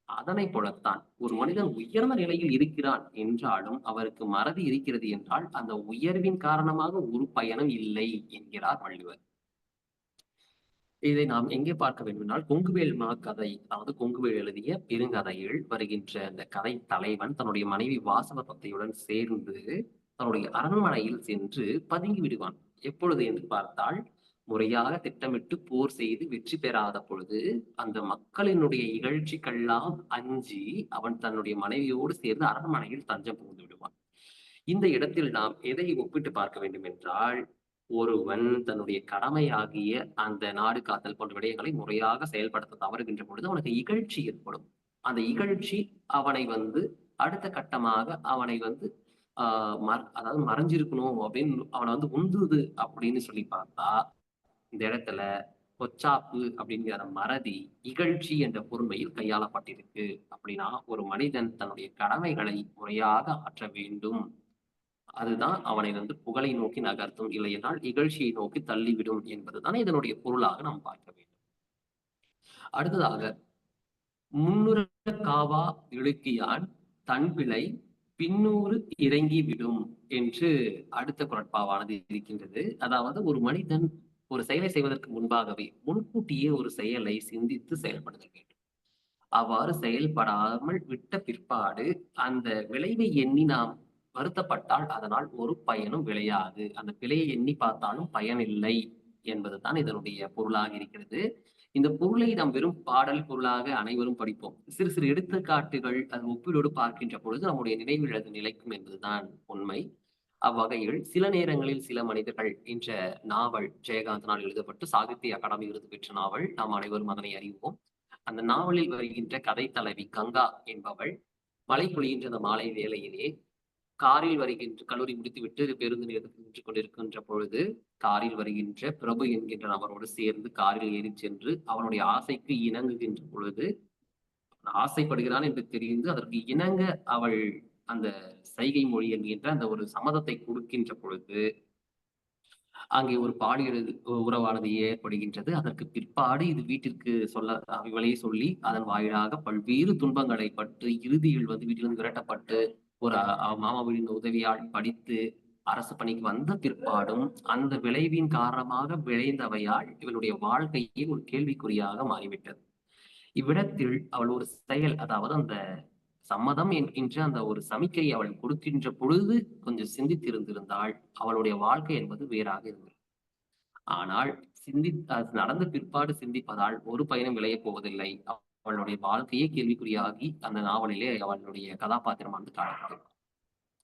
அதனை போலத்தான் ஒரு மனிதன் உயர்ந்த நிலையில் இருக்கிறான் என்றாலும் அவருக்கு மறதி இருக்கிறது என்றால் அந்த உயர்வின் காரணமாக ஒரு பயனும் இல்லை என்கிறார் வள்ளுவர். இதை நாம் எங்கே பார்க்க வேண்டும் என்றால், கொங்குவேல் கதை, அதாவது கொங்குவேல் எழுதிய பெருங்கதையில் வருகின்ற அந்த கதை தலைவன் தன்னுடைய மனைவி வாசவதத்தையுடன் சேர்ந்து தன்னுடைய அரண்மனையில் சென்று பதுங்கி விடுவான். எப்பொழுது என்று பார்த்தால், முறையாக திட்டமிட்டு போர் செய்து வெற்றி பெறாத பொழுது அந்த மக்களினுடைய இகழ்ச்சிக்கெல்லாம் அஞ்சி அவன் தன்னுடைய மனைவியோடு சேர்ந்து அரண்மனையில் தஞ்சம் புகுந்து விடுவான். இந்த இடத்தில் நாம் எதை ஒப்பிட்டு பார்க்க வேண்டும் என்றால், ஒருவன் தன்னுடைய கடமையாகிய அந்த நாடு காத்தல் போன்ற விடயங்களை முறையாக செயல்படுத்த தவறுகின்ற பொழுது அவனுக்கு இகழ்ச்சி ஏற்படும். அந்த இகழ்ச்சி அவனை அடுத்த கட்டமாக அவனை அதாவது மறைஞ்சிருக்கணும் அப்படின்னு அவனை உந்துது அப்படின்னு சொல்லி பார்த்தா, இந்த இடத்துல பொச்சாப்பு அப்படிங்கிற மறதி இகழ்ச்சி என்ற பொறுமையில் கையாளப்பட்டிருக்கு. அப்படின்னா ஒரு மனிதன் தன்னுடைய கடமைகளை முறையாக ஆற்ற வேண்டும். அதுதான் அவனை புகழை நோக்கி நகர்த்தும், இல்லை என்றால் இகழ்ச்சியை நோக்கி தள்ளிவிடும் என்பதுதான் இதனுடைய பொருளாக நாம் பார்க்க வேண்டும். அடுத்ததாக, முன்னுற காவா இழுக்கியான் தன்பிழை பின்னூறு இறங்கி விடும் என்று அடுத்த குறட்பாவானது இருக்கின்றது. அதாவது ஒரு மனிதன் ஒரு செயலை செய்வதற்கு முன்பாகவே முன்கூட்டியே ஒரு செயலை சிந்தித்து செயல்படுத்த வேண்டும். அவ்வாறு செயல்படாமல் விட்ட பிற்பாடு அந்த விளைவை எண்ணி நாம் வருத்தப்பட்டால் அதனால் ஒரு பயனும் விளையாது. அந்த பிழையை எண்ணி பார்த்தாலும் பயனில்லை என்பதுதான் இதனுடைய பொருளாக இருக்கிறது. இந்த பொருளை நாம் வெறும் பாடல் பொருளாக அனைவரும் படிப்போம். சிறு சிறு எடுத்துக்காட்டுகள் அது ஒப்பிலோடு பார்க்கின்ற பொழுது நம்முடைய நினைவில் அது நிலைக்கும் என்பதுதான் உண்மை. அவ்வகையில் சில நேரங்களில் சில மனிதர்கள் என்ற நாவல் ஜெயகாந்தனால் எழுதப்பட்டு சாகித்ய அகாடமி விருது பெற்ற நாவல், நாம் அனைவரும் அதனை அறிவோம். அந்த நாவலில் வருகின்ற கதை தலைவி கங்கா என்பவள் மழை பொழிகின்ற அந்த மாலை வேளையிலே காரில் வருகின்ற, கல்லூரி முடித்துவிட்டு பேருந்து நிலையத்துக்கு நின்று கொண்டிருக்கின்ற பொழுது காரில் வருகின்ற பிரபு என்கின்ற நபரோடு சேர்ந்து காரில் ஏறி சென்று அவனுடைய ஆசைக்கு இணங்குகின்ற பொழுது, ஆசைப்படுகிறான் என்று தெரிந்து அதற்கு இணங்க அவள் அந்த சைகை மொழி என்கின்ற அந்த ஒரு சம்மதத்தை கொடுக்கின்ற பொழுது அங்கே ஒரு பாலியல் உறவானது ஏற்படுகின்றது. அதற்கு பிற்பாடு இது வீட்டிற்கு இவளே சொல்லி அதன் வாயிலாக பல்வேறு துன்பங்களை பட்டு இறுதியில் வந்து வீட்டிலிருந்து விரட்டப்பட்டு ஒரு மாமாவின் உதவியால் படித்து அரசு பணிக்கு வந்த பிற்பாடும் அந்த விளைவின் காரணமாக விளைந்தவையால் இவளுடைய வாழ்க்கையே ஒரு கேள்விக்குறியாக மாறிவிட்டது. இவ்விடத்தில் அவள் ஒரு செயல், அதாவது அந்த சம்மதம் என்கின்ற அந்த ஒரு சமிக்கையை அவள் கொடுக்கின்ற பொழுது கொஞ்சம் சிந்தித்திருந்திருந்தால் அவளுடைய வாழ்க்கை என்பது வேறாக இருந்தது. ஆனால் அது நடந்த பிற்பாடு சிந்திப்பதால் ஒரு பயனும் விளையப் போவதில்லை. அவளுடைய வாழ்க்கையே கேள்விக்குறியாகி அந்த நாவலிலே அவளுடைய கதாபாத்திரமானது காணப்படும்.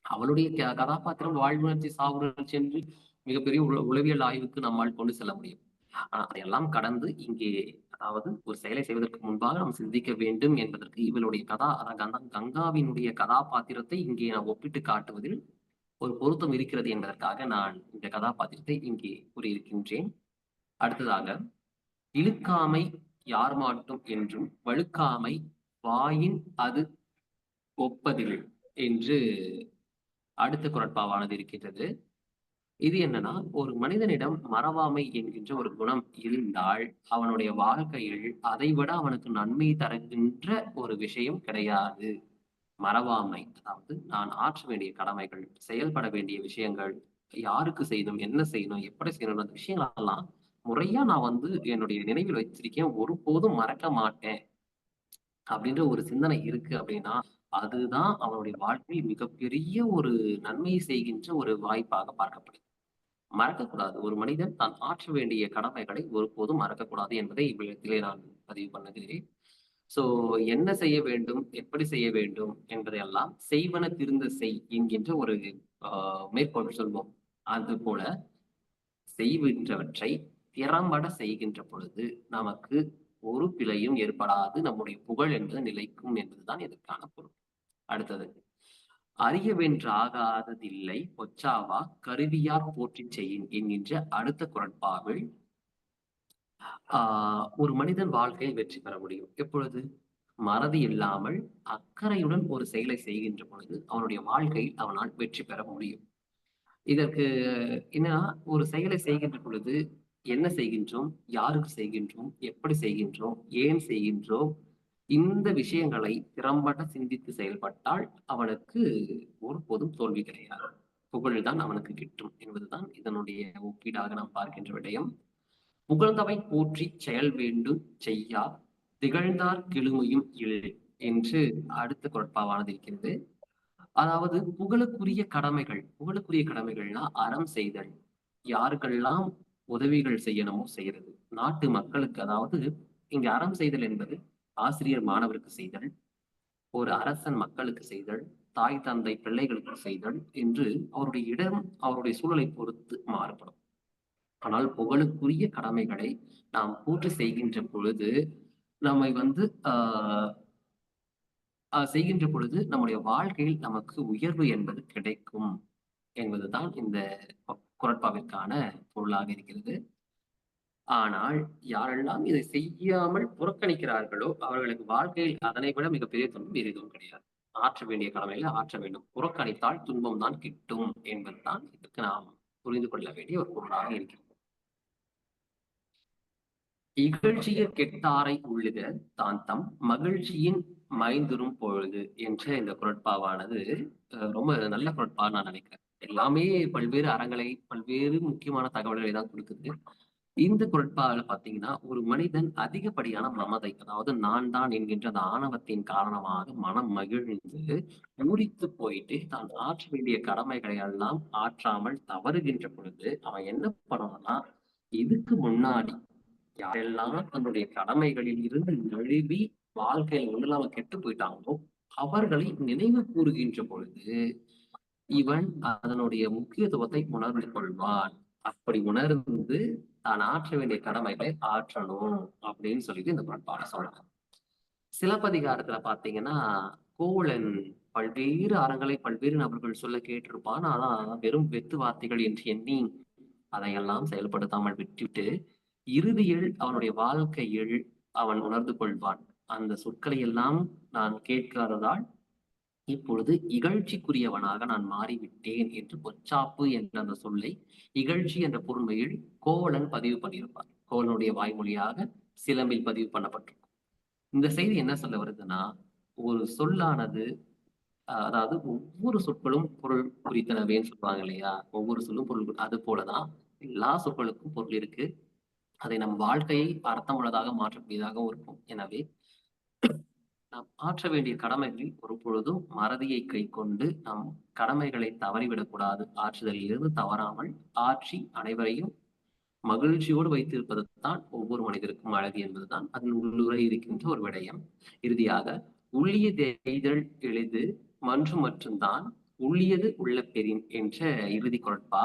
அவளுடைய கதாபாத்திரம் வாழ்வுணர்ச்சி, சாவுணர்ச்சி என்று மிகப்பெரிய உளவியல் ஆய்வுக்கு நம்மால் கொண்டு செல்ல முடியும். ஆனா அதையெல்லாம் கடந்து இங்கே, அதாவது ஒரு செயலை செய்வதற்கு முன்பாக நாம் சிந்திக்க வேண்டும் என்பதற்கு இவளுடைய கங்காவினுடைய கதாபாத்திரத்தை இங்கே நான் ஒப்பிட்டு காட்டுவதில் ஒரு பொருத்தம் இருக்கிறது என்பதற்காக நான் இந்த கதாபாத்திரத்தை இங்கே கூறியிருக்கின்றேன். அடுத்ததாக, இழுக்காமை யார் மாட்டும் என்றும் வழுக்காமை வாயின் அது ஒப்பதில் என்று அடுத்த குறட்பாவானது இருக்கின்றது. இது என்னன்னா, ஒரு மனிதனிடம் மறவாமை என்கின்ற ஒரு குணம் இருந்தால் அவனுடைய வாழ்க்கையில் அதைவிட அவனுக்கு நன்மை தருகின்ற ஒரு விஷயம் கிடையாது. மறவாமை, அதாவது நான் ஆற்ற வேண்டிய கடமைகள், செயல்பட வேண்டிய விஷயங்கள், யாருக்கு செய்யணும், என்ன செய்யணும், எப்படி செய்யணும், அந்த விஷயங்கள் எல்லாம் முறையா நான் வந்து என்னுடைய நினைவில் வச்சிருக்கேன், ஒருபோதும் மறக்க மாட்டேன் அப்படின்ற ஒரு சிந்தனை இருக்கு அப்படின்னா அதுதான் அவனுடைய வாழ்க்கையில் மிகப்பெரிய ஒரு நன்மை செய்கின்ற ஒரு வாய்ப்பாக பார்க்கப்படுது. மறக்கக்கூடாது. ஒரு மனிதன் தான் ஆற்ற வேண்டிய கடமைகளை ஒருபோதும் மறக்கக்கூடாது என்பதை இவ்விடத்திலே நான் பதிவு பண்ணுகிறேன். சோ என்ன செய்ய வேண்டும், எப்படி செய்ய வேண்டும் என்பதையெல்லாம் செய்வன திருந்த செய் என்கின்ற ஒரு மேற்கோள் சொல்வோம். அது போல செய்கின்றவற்றை திறம்பட செய்கின்ற பொழுது நமக்கு ஒரு பிழையும் ஏற்படாது, நம்முடைய புகழ் என்பது நிலைக்கும் என்பதுதான் இதற்கான பொருள். அடுத்தது, அறியவென்று ஆகாததில்லை பொச்சாவா கருவியார் போற்றிச் செய்யின் என்கின்ற அடுத்த குறட்பாவில் ஒரு மனிதன் வாழ்க்கையில் வெற்றி பெற முடியும் எப்பொழுது? மறதி இல்லாமல் அக்கறையுடன் ஒரு செயலை செய்கின்ற பொழுது அவனுடைய வாழ்க்கையில் அவனால் வெற்றி பெற முடியும். இதற்கு என்னன்னா, ஒரு செயலை செய்கின்ற பொழுது என்ன செய்கின்றோம், யாருக்கு செய்கின்றோம், எப்படி செய்கின்றோம், ஏன் செய்கின்றோம், இந்த விஷயங்களை திறம்பட சிந்தித்து செயல்பட்டால் அவனுக்கு ஒருபோதும் தோல்வி கிடையாது. புகழ்தான் அவனுக்கு கிட்டும் என்பதுதான் இதனுடைய ஒப்பீடாக நாம் பார்க்கின்ற விடயம். புகழ்ந்தவை போற்றி செயல் வேண்டும் செய்யா திகழ்ந்தார் கிழுமையும் இல் என்று அடுத்த குறட்பாவானது இருக்கிறது. அதாவது புகழுக்குரிய கடமைகள்னா அறம் செய்தல், யாருக்கெல்லாம் உதவிகள் செய்யணுமோ செய்யறது, நாட்டு மக்களுக்கு, அதாவது இங்க அறம் செய்தல் என்பது ஆசிரியர் மாணவருக்கு செய்தல், ஒரு அரசன் மக்களுக்கு செய்தல், தாய் தந்தை பிள்ளைகளுக்கு செய்தல் என்று அவருடைய இடம், அவருடைய சூழலை பொறுத்து மாறுபடும். ஆனால் புகழுக்குரிய கடமைகளை நாம் பூர்த்தி செய்கின்ற பொழுது நம்மை வந்து செய்கின்ற பொழுது நம்முடைய வாழ்க்கையில் நமக்கு உயர்வு என்பது கிடைக்கும் என்பதுதான் இந்த குறட்பாவிற்கான பொருளாக இருக்கிறது. ஆனால் யாரெல்லாம் இதை செய்யாமல் புறக்கணிக்கிறார்களோ அவர்களுக்கு வாழ்க்கையில் அதனை விட மிகப்பெரிய துன்பம் எதுவும் கிடையாது. ஆற்ற வேண்டிய கடமைகளை ஆற்ற வேண்டும், புறக்கணித்தால் துன்பம் தான் கிட்டும் என்பதுதான் இதற்கு நாம் புரிந்து கொள்ள வேண்டிய ஒரு பொருளாக இருக்கிறது. இகழ்ச்சிய கெட்டாரை உள்ளுக தாந்தம் மகிழ்ச்சியின் மைந்துரும் பொழுது என்ற இந்த குறட்பாவானது ரொம்ப நல்ல குறட்பா நான் நினைக்கிறேன். எல்லாமே பல்வேறு அறங்களை, பல்வேறு முக்கியமான தகவல்களை தான் கொடுக்குது. இந்த குறட்பால பாத்தீங்கன்னா, ஒரு மனிதன் அதிகப்படியான மமதை, அதாவது நான் தான் என்கின்ற அந்த ஆணவத்தின் காரணமாக மனம் மகிழ்ந்து பூரித்து போயிட்டு தான் ஆற்ற வேண்டிய கடமைகளை எல்லாம் ஆற்றாமல் தவறுகின்ற பொழுது அவன் என்ன பண்ணணும்னா, இதுக்கு முன்னாடி யாரெல்லாம் தன்னுடைய கடமைகளில் இருந்து நழுவி வாழ்க்கையில் ஒன்றில்லாம கெட்டு போயிட்டாங்களோ அவர்களை நினைவு கூறுகின்ற பொழுது இவன் அதனுடைய முக்கியத்துவத்தை உணர்ந்து கொள்வான். அப்படி உணர்ந்து தான் ஆற்ற வேண்டிய கடமைகளை ஆற்றணும் அப்படின்னு சொல்லிட்டு இந்த குறட்பால சொல்றாங்க. சிலப்பதிகாரத்துல பாத்தீங்கன்னா, கோவலன் பல்வேறு அறங்களை பல்வேறு நபர்கள் சொல்ல கேட்டிருப்பான். ஆனா வெறும் வெத்து வார்த்தைகள் என்று எண்ணி அதையெல்லாம் செயல்படுத்தாமல் விட்டுவிட்டு இறுதியில் அவனுடைய வாழ்க்கையில் அவன் உணர்ந்து கொள்வான். அந்த சொற்களை எல்லாம் நான் கேட்காததால் இப்பொழுது இகழ்ச்சிக்குரியவனாக நான் மாறிவிட்டேன் என்று பொச்சாப்பு என்ற அந்த சொல்லை இகழ்ச்சி என்ற பொருண்மையில் கோவலன் பதிவு பண்ணியிருப்பார். கோவலனுடைய வாய்மொழியாக சிலம்பில் பதிவு பண்ணப்பட்டிருக்கும். இந்த செய்தி என்ன சொல்ல வருதுன்னா, ஒரு சொல்லானது அதாவது ஒவ்வொரு சொற்களும் பொருள் குறித்தனவேன்னு சொல்லுவாங்க இல்லையா? ஒவ்வொரு சொல்லும் பொருள் அது போலதான் எல்லா சொற்களுக்கும் பொருள் இருக்கு. அதை நம் வாழ்க்கையை அர்த்தமுள்ளதாக மாற்றக்கூடியதாகவும் இருக்கும். எனவே நாம் ஆற்ற வேண்டிய கடமைகளில் ஒரு பொழுதும் மறதியை கைக்கொண்டு நம் கடமைகளை தவறிவிடக்கூடாது. ஆற்றுதலிலிருந்து தவறாமல் ஆற்றி அனைவரையும் மகிழ்ச்சியோடு வைத்திருப்பது தான் ஒவ்வொரு மனிதருக்கும் அழகு என்பதுதான் அதன் உள்ளுரை இருக்கின்ற ஒரு விடயம். இறுதியாக உள்ளியது எய்தல் எளிது மன்று மட்டும்தான் உள்ளியது உள்ள பெறின் என்ற இறுதி குறட்பா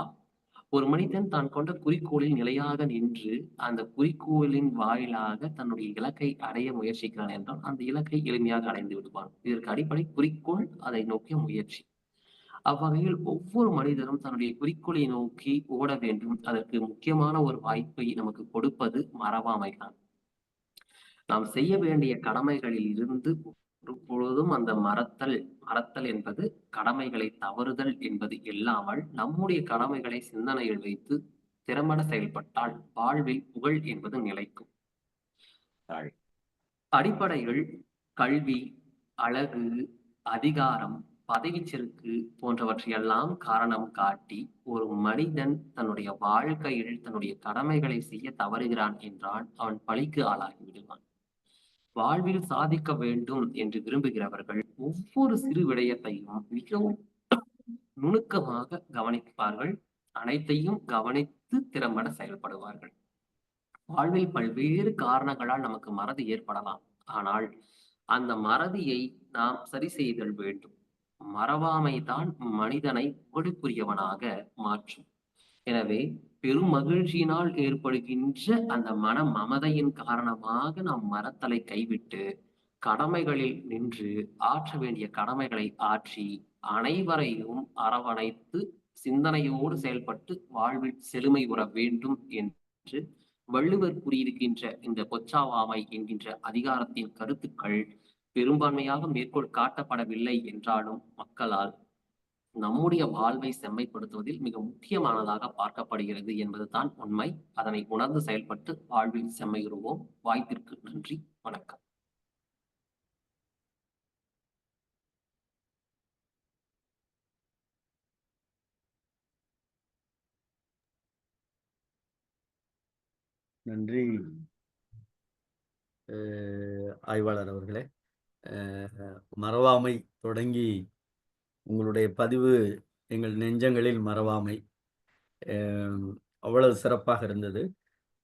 ஒரு மனிதன் தான் கொண்ட குறிக்கோளில் நிலையாக நின்று அந்த குறிக்கோளின் வாயிலாக தன்னுடைய இலக்கை அடைய முயற்சிக்கிறான் என்றால் அந்த இலக்கை எளிமையாக அடைந்து விடுவான். இதற்கு அடிப்படை குறிக்கோள், அதை நோக்கிய முயற்சி. அவ்வகையில் ஒவ்வொரு மனிதரும் தன்னுடைய குறிக்கோளை நோக்கி ஓட வேண்டும். அதற்கு முக்கியமான ஒரு வாய்ப்பை நமக்கு கொடுப்பது மறவாமைதான். நாம் செய்ய வேண்டிய கடமைகளில் இருந்து ஒரு பொழுதும் அந்த மறத்தல் என்பது கடமைகளை தவறுதல் என்பது இல்லாமல் நம்முடைய கடமைகளை சிந்தனையில் வைத்து திறம்பட செயல்பட்டால் வாழ்வில் புகழ் என்பது நிலைக்கும். அடிப்படைகள் கல்வி, அழகு, அதிகாரம், பதவி செருக்கு போன்றவற்றையெல்லாம் காரணம் காட்டி ஒரு மனிதன் தன்னுடைய வாழ்க்கையில் தன்னுடைய கடமைகளை செய்ய தவறுகிறான் என்றால் அவன் பழிக்கு ஆளாகி விடுவான். வாழ்வில் சாதிக்க வேண்டும் என்று விரும்புகிறவர்கள் ஒவ்வொரு சிறு விடயத்தையும் மிகவும் நுணுக்கமாக கவனிப்பார்கள். அனைத்தையும் கவனித்து திறம்பட செயல்படுவார்கள். வாழ்வில் பல்வேறு காரணங்களால் நமக்கு மறதி ஏற்படலாம். ஆனால் அந்த மறதியை நாம் சரி செய்தல் வேண்டும். மறவாமைதான் மனிதனை புகழுக்குரியவனாக மாற்றும். எனவே பெரும் மகிழ்ச்சியினால் ஏற்படுகின்ற அந்த மன மமதையின் காரணமாக நாம் மறத்தலை கைவிட்டு கடமைகளில் நின்று ஆற்ற வேண்டிய கடமைகளை ஆற்றி அனைவரையும் அரவணைத்து சிந்தனையோடு செயல்பட்டு வாழ்வில் செழுமை உற வேண்டும் என்று வள்ளுவர் கூறியிருக்கின்ற இந்த பொச்சாவாமை என்கின்ற அதிகாரத்தின் கருத்துக்கள் பெரும்பான்மையாக மேற்கோள் காட்டப்படவில்லை என்றாலும் மக்களால் நம்முடைய வாழ்வை செம்மைப்படுத்துவதில் மிக முக்கியமானதாக பார்க்கப்படுகிறது என்பதுதான் உண்மை. அதனை உணர்ந்து செயல்பட்டு வாழ்வில் செம்மையுறுவோம். வாய்ப்பிற்கு நன்றி. வணக்கம். நன்றி ஆய்வாளர் அவர்களே. மறவாமை தொடங்கி உங்களுடைய பதிவு எங்கள் நெஞ்சங்களில் மறவாமை அவ்வளவு சிறப்பாக இருந்தது.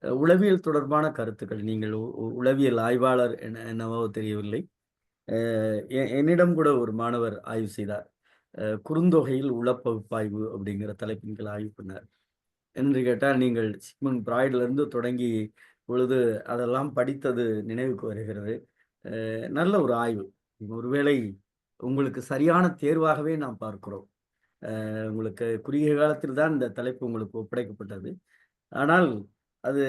உளவியல் தொடர்பான கருத்துக்கள், நீங்கள் உளவியல் ஆய்வாளர் என்னவோ தெரியவில்லை. என்னிடம் கூட ஒரு மாணவர் ஆய்வு செய்தார். குறுந்தொகையில் உளப்பகுப்பாய்வு அப்படிங்கிற தலைப்பின் கீழ் ஆய்வு பண்ணார். என்று கேட்டால், நீங்கள் சிக்மண்ட் ஃப்ராய்டிலிருந்து தொடங்கி பொழுது அதெல்லாம் படித்தது நினைவுக்கு வருகிறது. நல்ல ஒரு ஆய்வு. ஒருவேளை உங்களுக்கு சரியான தேர்வாகவே நாம் பார்க்கிறோம். உங்களுக்கு குறுகிய காலத்தில் தான் இந்த தலைப்பு உங்களுக்கு ஒப்படைக்கப்பட்டது. ஆனால் அது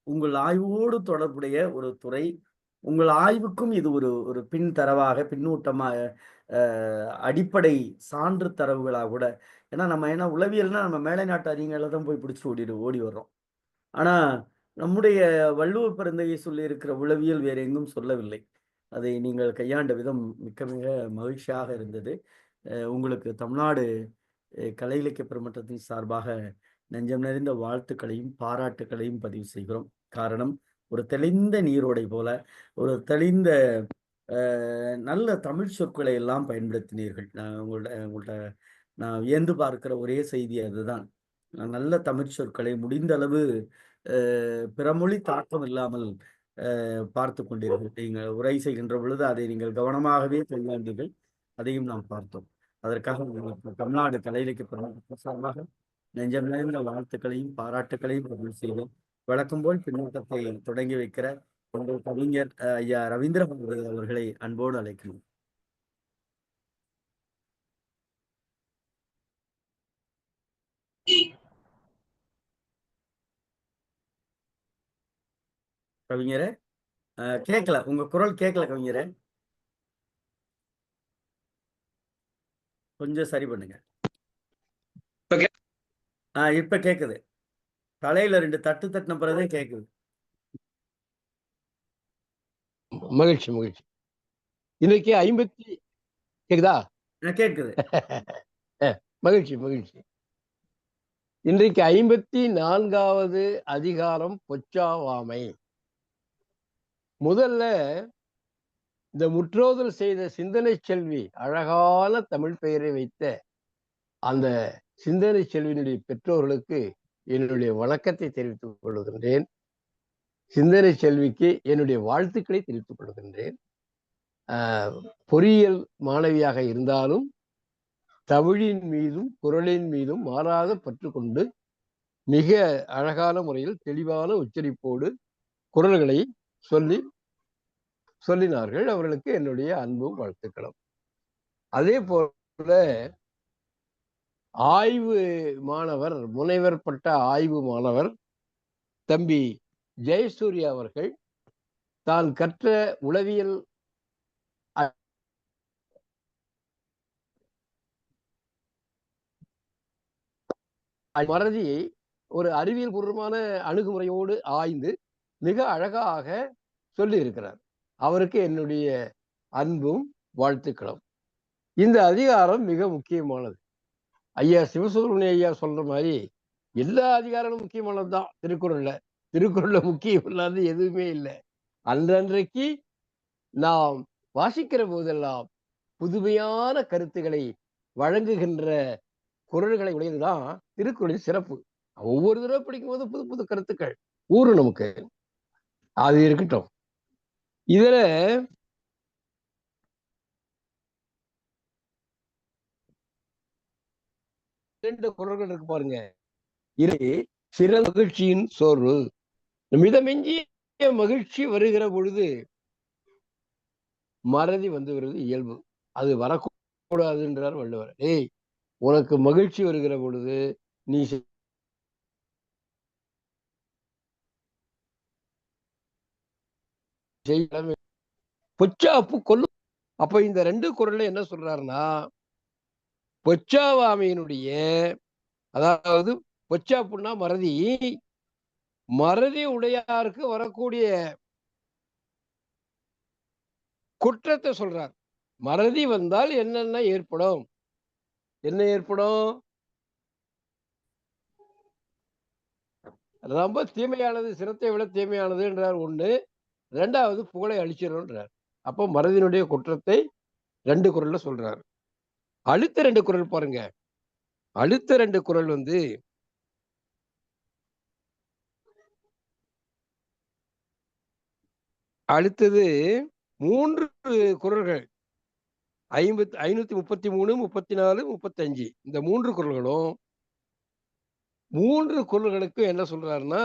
உங்கள் ஆய்வோடு தொடர்புடைய ஒரு துறை. உங்கள் ஆய்வுக்கும் இது ஒரு பின் தரவாக, பின்னூட்டமாக, அடிப்படை சான்று தரவுகளாக கூட. ஏன்னா உளவியல்னா நம்ம மேலை நாட்டு அறிஞர்களை தான் போய் பிடிச்சிட்டு ஓடி வர்றோம். ஆனா நம்முடைய வள்ளுவ பெருந்தகை சொல்லி இருக்கிற உளவியல் வேற எங்கும் சொல்லவில்லை. அதை நீங்கள் கையாண்ட விதம் மிக மிக மகிழ்ச்சியாக இருந்தது. உங்களுக்கு தமிழ்நாடு கலை இலக்கிய பெருமன்றத்தின் சார்பாக நெஞ்சம் நிறைந்த வாழ்த்துக்களையும் பாராட்டுக்களையும் பதிவு செய்கிறோம். காரணம், ஒரு தெளிந்த நீரோடை போல ஒரு தெளிந்த நல்ல தமிழ் சொற்களை எல்லாம் பயன்படுத்தினீர்கள். உங்கள்கிட்ட நான் வியந்து பார்க்கிற ஒரே செய்தி அதுதான். நல்ல தமிழ் சொற்களை முடிந்த அளவு பிறமொழி தாக்கம் இல்லாமல் பார்த்து கொண்டீர்கள். நீங்கள் உரை செய்கின்ற பொழுது அதை நீங்கள் கவனமாகவே கையாண்டீர்கள். அதையும் நாம் பார்த்தோம். அதற்காக உங்களுக்கு தமிழ்நாடு கலை இலக்கிய பெருமன்றத்தின் சார்பாக நெஞ்சம் நிறைந்த வாழ்த்துக்களையும் பாராட்டுக்களையும் பதிவு செய்தோம். வழக்கம் போல் பின்னூட்டத்தை தொடங்கி வைக்கிற உங்கள் கவிஞர் ஐயா ரவீந்திரன் அவர்களை அன்போடு அழைக்கிறோம். கவிஞரே, கேட்கல, உங்க குரல் கேட்கல கவிஞரே. கொஞ்சம் சரி பண்ணுங்க. Okay. இப்ப கேக்குது. தலையில 2 தட்டு தட்டின பிறகுதே கேக்குது. மகிழ்ச்சி மகிழ்ச்சி. இன்னைக்கு 50 கேக்குதா? கேக்குது. மகிழ்ச்சி மகிழ்ச்சி. இன்றைக்கு 54வது அதிகாரம் பொச்சாவாமை. முதல்ல இந்த முற்றோதல் செய்த சிந்தனை செல்வி, அழகான தமிழ் பெயரை வைத்த அந்த சிந்தனை செல்வியினுடைய பெற்றோர்களுக்கு என்னுடைய வணக்கத்தை தெரிவித்துக் கொள்கின்றேன். சிந்தனை செல்விக்கு என்னுடைய வாழ்த்துக்களை தெரிவித்துக் கொள்கின்றேன். பொறியியல் மாணவியாக இருந்தாலும் தமிழின் மீதும் குரலின் மீதும் மாறாத பற்று கொண்டு மிக அழகான முறையில் தெளிவான உச்சரிப்போடு குரல்களை சொல்லினார்கள். அவர்களுக்கு என்னுடைய அன்பும் வாழ்த்துக்களும். அதே போல ஆய்வு மாணவர், முனைவர் பட்ட ஆய்வு மாணவர் தம்பி ஜெயசூர்யா அவர்கள் தான் கற்ற உளவியல் மறதியை ஒரு அறிவியல் பூர்வமான அணுகுமுறையோடு ஆய்ந்து மிக அழகாக சொல்லி இருக்கிறார். அவருக்கு என்னுடைய அன்பும் வாழ்த்துக்களும். இந்த அதிகாரம் மிக முக்கியமானது. ஐயா சிவசுப்ரமணிய ஐயா சொல்ற மாதிரி எல்லா அதிகாரங்களும் முக்கியமானதுதான். திருக்குறள்ல முக்கியம் இல்லாத எதுவுமே இல்லை. அன்றன்றைக்கு நாம் வாசிக்கிற போதெல்லாம் புதுமையான கருத்துக்களை வழங்குகின்ற குறள்களை உடையதுதான் திருக்குறளின் சிறப்பு. ஒவ்வொரு தடவை படிக்கும் போது புது புது கருத்துக்கள் ஊரும் நமக்கு. அது இருக்கட்டும். இதுல இரண்டு குறள்கள் இருக்கு பாருங்க. சிற மகிழ்ச்சியின் சோர்வு. மிதமெஞ்சிய மகிழ்ச்சி வருகிற பொழுது மறதி வந்து வருவது இயல்பு. அது வரக்கூடாதுன்றார் வள்ளுவர். உனக்கு மகிழ்ச்சி வருகிற பொழுது நீ பொச்சாப்பு கொல்லும். அப்ப இந்த 2 குறள்ல என்ன சொல்றாருன்னா, பொச்சாவாமையினுடைய, அதாவது பொச்சாப்புன்னா மறதி உடையாருக்கு வரக்கூடிய குற்றத்தை சொல்றார். மறதி வந்தால் என்னென்ன ஏற்படும்? என்ன ஏற்படும்? ரொம்ப தீமையானது, சிரத்தை விட தீமையானது என்றார் ஒண்ணு. 2வது புகழை அழிச்சிடும்ன்றார். அப்போ மறதியினுடைய குற்றத்தை 2 குறள்ல சொல்றாரு. அடுத்த 2 குறள் பாருங்க. அடுத்த 2 குறள் அடுத்தது 3 குறள்கள் 533, 34, 35 இந்த 3 குறள்களும் 3 குறள்களுக்கு என்ன சொல்றாருன்னா,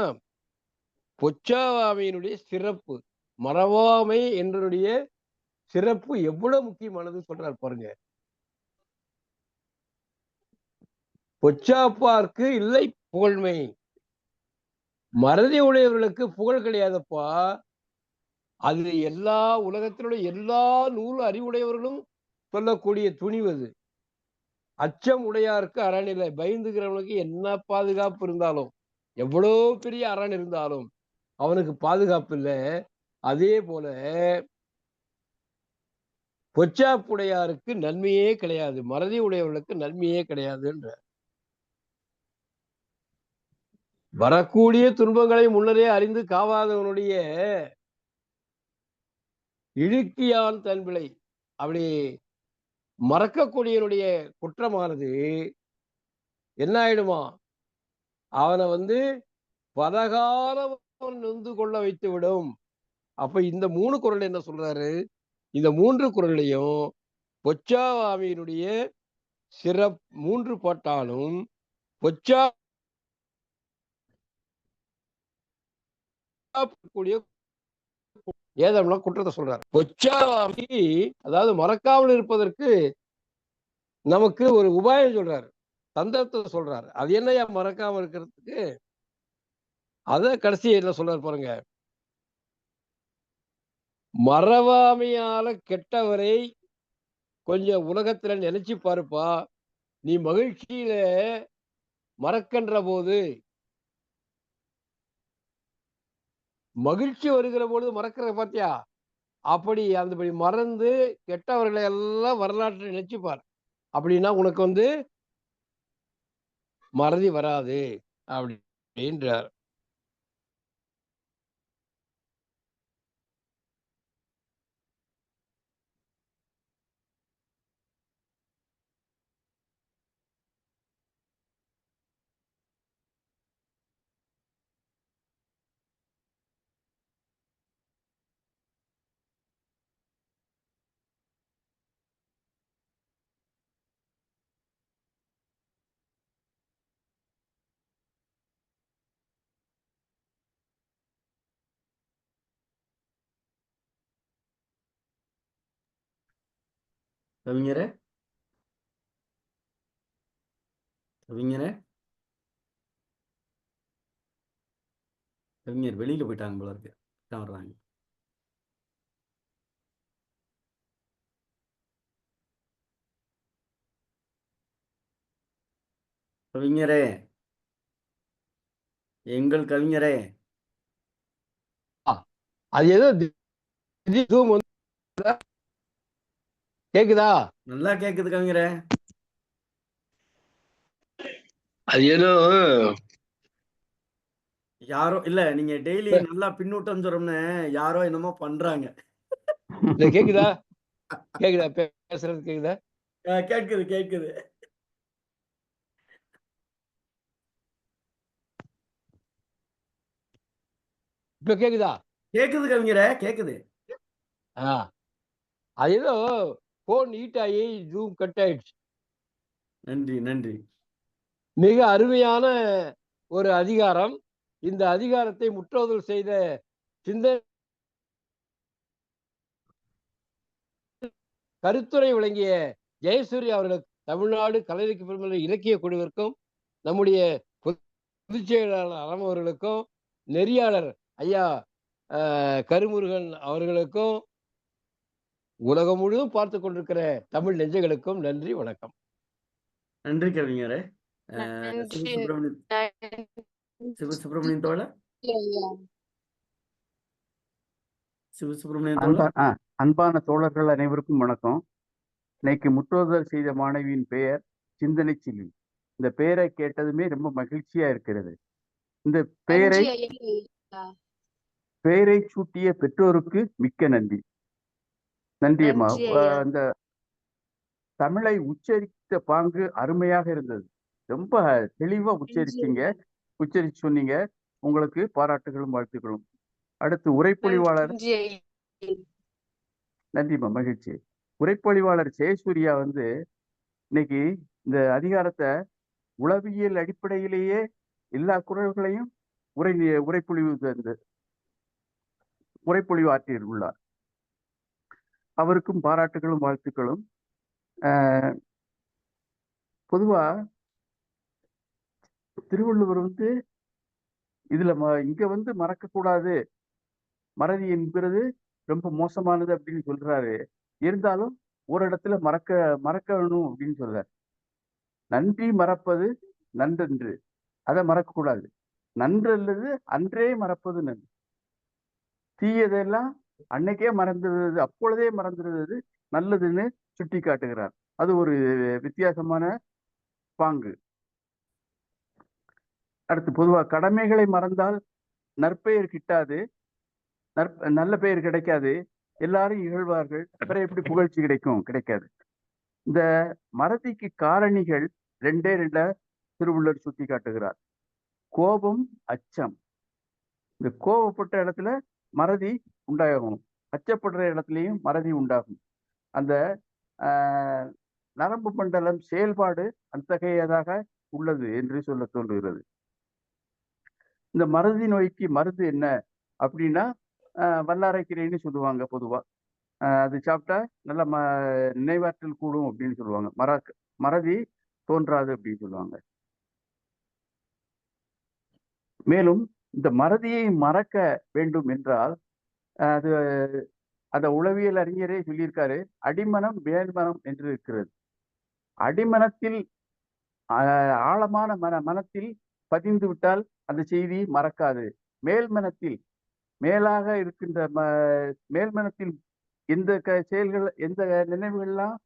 பொச்சாவாமையினுடைய சிறப்பு, மறவாமை என்றனுடைய சிறப்பு எவ்வளவு முக்கியமானது சொல்றாரு பாருங்க. பொச்சாப்பார்க்கு இல்லை புகழ்மை. மறதி உடையவர்களுக்கு புகழ் கிடையாதப்பா. அது எல்லா உலகத்தினுடைய எல்லா நூல் அறிவுடையவர்களும் சொல்லக்கூடிய துணிவது. அச்சம் உடையாருக்கு அறநிலை. பயந்துகிறவனுக்கு என்ன பாதுகாப்பு இருந்தாலும், எவ்வளவு பெரிய அரண் இருந்தாலும் அவனுக்கு பாதுகாப்பு இல்லை. அதே போல பொச்சாப்புடையாருக்கு நன்மையே கிடையாது, மறதி உடையவர்களுக்கு நன்மையே கிடையாதுன்ற. வரக்கூடிய துன்பங்களை முன்னரே அறிந்து காவாதவனுடைய இழுக்கியான் தன்பிழை. அப்படி மறக்கக்கூடியனுடைய குற்றமானது என்ன ஆயிடுமா? அவனை பலகாலம் நொந்து கொள்ள வைத்து விடும். அப்ப இந்த 3 குறள் என்ன சொல்றாரு? இந்த 3 குறளையும் பொச்சாவாமையினுடைய சிறப்பு 3 பாட்டாலும் பொச்சா ஏதம்லாம் குற்றத்தை சொல்றாரு. பொச்சாவாமை அதாவது மறக்காமல் இருப்பதற்கு நமக்கு ஒரு உபாயம் சொல்றாரு, தந்திரத்தை சொல்றாரு. அது என்னையா மறக்காம இருக்கிறதுக்கு? அத கடைசி என்ன சொல்றாரு பாருங்க. மறவாமையால கெட்டவரை கொஞ்சம் உலகத்துல நினைச்சு பாருப்பா. நீ மகிழ்ச்சியில மறக்கின்ற போது, மகிழ்ச்சி வருகிற பொழுது மறக்கிற பாத்தியா? அந்தபடி மறந்து கெட்டவர்களை எல்லாம் வரலாற்றை நினைச்சு பார். அப்படின்னா உனக்கு மறதி வராது அப்படின்றார். கவிஞரே, கவிஞரே, கவிஞர் வெளியில போயிட்டாங்க போல இருக்கு. தான் வர்றாங்க. கவிஞரே, எங்கள் கவிஞரே. அது ஏதோ zoom கேக்குதா? நல்லா கேக்குது கவிஞரே. அது ஏதோ யாரோ இல்ல, நீங்க டெய்லி நல்லா பின்னூட்டம் சொல்றோம்னு யாரோ என்னமோ பண்றாங்க. கேக்குதா? கேக்குதா? பேசுறது கேக்குதா? கேக்குது கேக்குது. இப்ப கேக்குதா? கேக்குது கவிஞரே, கேக்குது. அது ஏதோ போன் ஹீட் ஆகி ஜூம் கட் ஆயிடுச்சு. நன்றி நன்றி. மிக அருமையான ஒரு அதிகாரம். இந்த அதிகாரத்தை முற்றோதல் செய்த சிந்தனை கருத்துரை வழங்கிய ஜெயசூர்யா அவர்களுக்கு, தமிழ்நாடு கலையிலக்கிய பெருமக்கள் இலக்கிய குழுவிற்கும், நம்முடைய பொதுச் செயலாளர் அறம் அவர்களுக்கும், நெறியாளர் ஐயா கருமுருகன் அவர்களுக்கும், உலகம் முழுவதும் பார்த்து கொண்டிருக்கிற தமிழ் நெஞ்சங்களுக்கும் நன்றி, வணக்கம். நன்றி கவிஞரே. நன்றி. சிவசுப்பிரமணியன் தோழர். ஐயா. சிவசுப்பிரமணியன் தோழர். அன்பான தோழர்கள் அனைவருக்கும் வணக்கம். இன்னைக்கு முற்றோதல் செய்த மாணவியின் பெயர் சிந்தனை செல்வி. இந்த பெயரை கேட்டதுமே ரொம்ப மகிழ்ச்சியா இருக்கிறது. இந்த நன்றி ஐயா. பெயரை சூட்டிய பெற்றோருக்கு மிக்க நன்றி. நன்றி அம்மா. நன்றி ஐயா. அந்த தமிழை உச்சரித்த பாங்கு அருமையாக இருந்தது. ரொம்ப தெளிவா உச்சரிச்சு சொன்னீங்க. உங்களுக்கு பாராட்டுகளும் வாழ்த்துக்களும். அடுத்து உரைப்பொழிவாளர். நன்றி ஐயா. நன்றிம்மா, மகிழ்ச்சி. உரைப்பொழிவாளர் ஜெயசூர்யா இன்னைக்கு இந்த அதிகாரத்தை உளவியல் அடிப்படையிலேயே எல்லா குரல்களையும் உரைப்பொழிவு ஆற்றியுள்ளார். அவருக்கும் பாராட்டுகளும் வாழ்த்துக்களும். பொதுவா திருவள்ளுவர் இதுல இங்க மறக்கக்கூடாது, மறதி என்கிறது ரொம்ப மோசமானது அப்படின்னு சொல்றாரு. இருந்தாலும் ஒரு இடத்துல மறக்கணும் அப்படின்னு சொல்றாரு. நன்றி மறப்பது நன்றன்று, அதை மறக்கக்கூடாது. நன்று அல்லது அன்றே மறப்பது நன்று. தீயதெல்லாம் அன்னைக்கே மறந்துடுறது, அப்பொழுதே மறந்துடுறது நல்லதுன்னு சுட்டி காட்டுகிறார். அது ஒரு வித்தியாசமான பாங்கு. அடுத்து பொதுவா கடமைகளை மறந்தால் நற்பெயர் கிட்டாது, நல்ல பெயர் கிடைக்காது, எல்லாரும் இகழ்வார்கள், அப்புறம் எப்படி புகழ்ச்சி கிடைக்காது. இந்த மறதிக்கு காரணிகள் ரெண்டே திருவள்ளுவர் சுட்டி காட்டுகிறார். கோபம், அச்சம். இந்த கோபப்பட்ட இடத்துல மறதி உண்டாகும், அச்சப்படுற இடத்துலையும் மறதி உண்டாகும். அந்த நரம்பு மண்டலம் செயல்பாடு அத்தகையதாக உள்ளது என்று சொல்ல தோன்றுகிறது. இந்த மறதி நோய்க்கு மருந்து என்ன அப்படின்னா வல்லாரைக்கீரைன்னு சொல்லுவாங்க பொதுவா. அது சாப்பிட்டா நல்ல நினைவாற்றல் கூடும் அப்படின்னு சொல்லுவாங்க. மறதி தோன்றாது அப்படின்னு சொல்லுவாங்க. மேலும் இந்த மறதியை மறக்க வேண்டும் என்றால் அது அந்த உளவியல் அறிஞரே சொல்லியிருக்காரு, அடிமனம் மேல்மனம் என்று இருக்கிறது. அடிமனத்தில் ஆழமான மனத்தில் பதிந்து விட்டால் அந்த செய்தி மறக்காது. மேல்மனத்தில் மேலாக இருக்கின்ற மேல்மனத்தில் எந்த செயல்கள் எந்த நினைவுகள்லாம்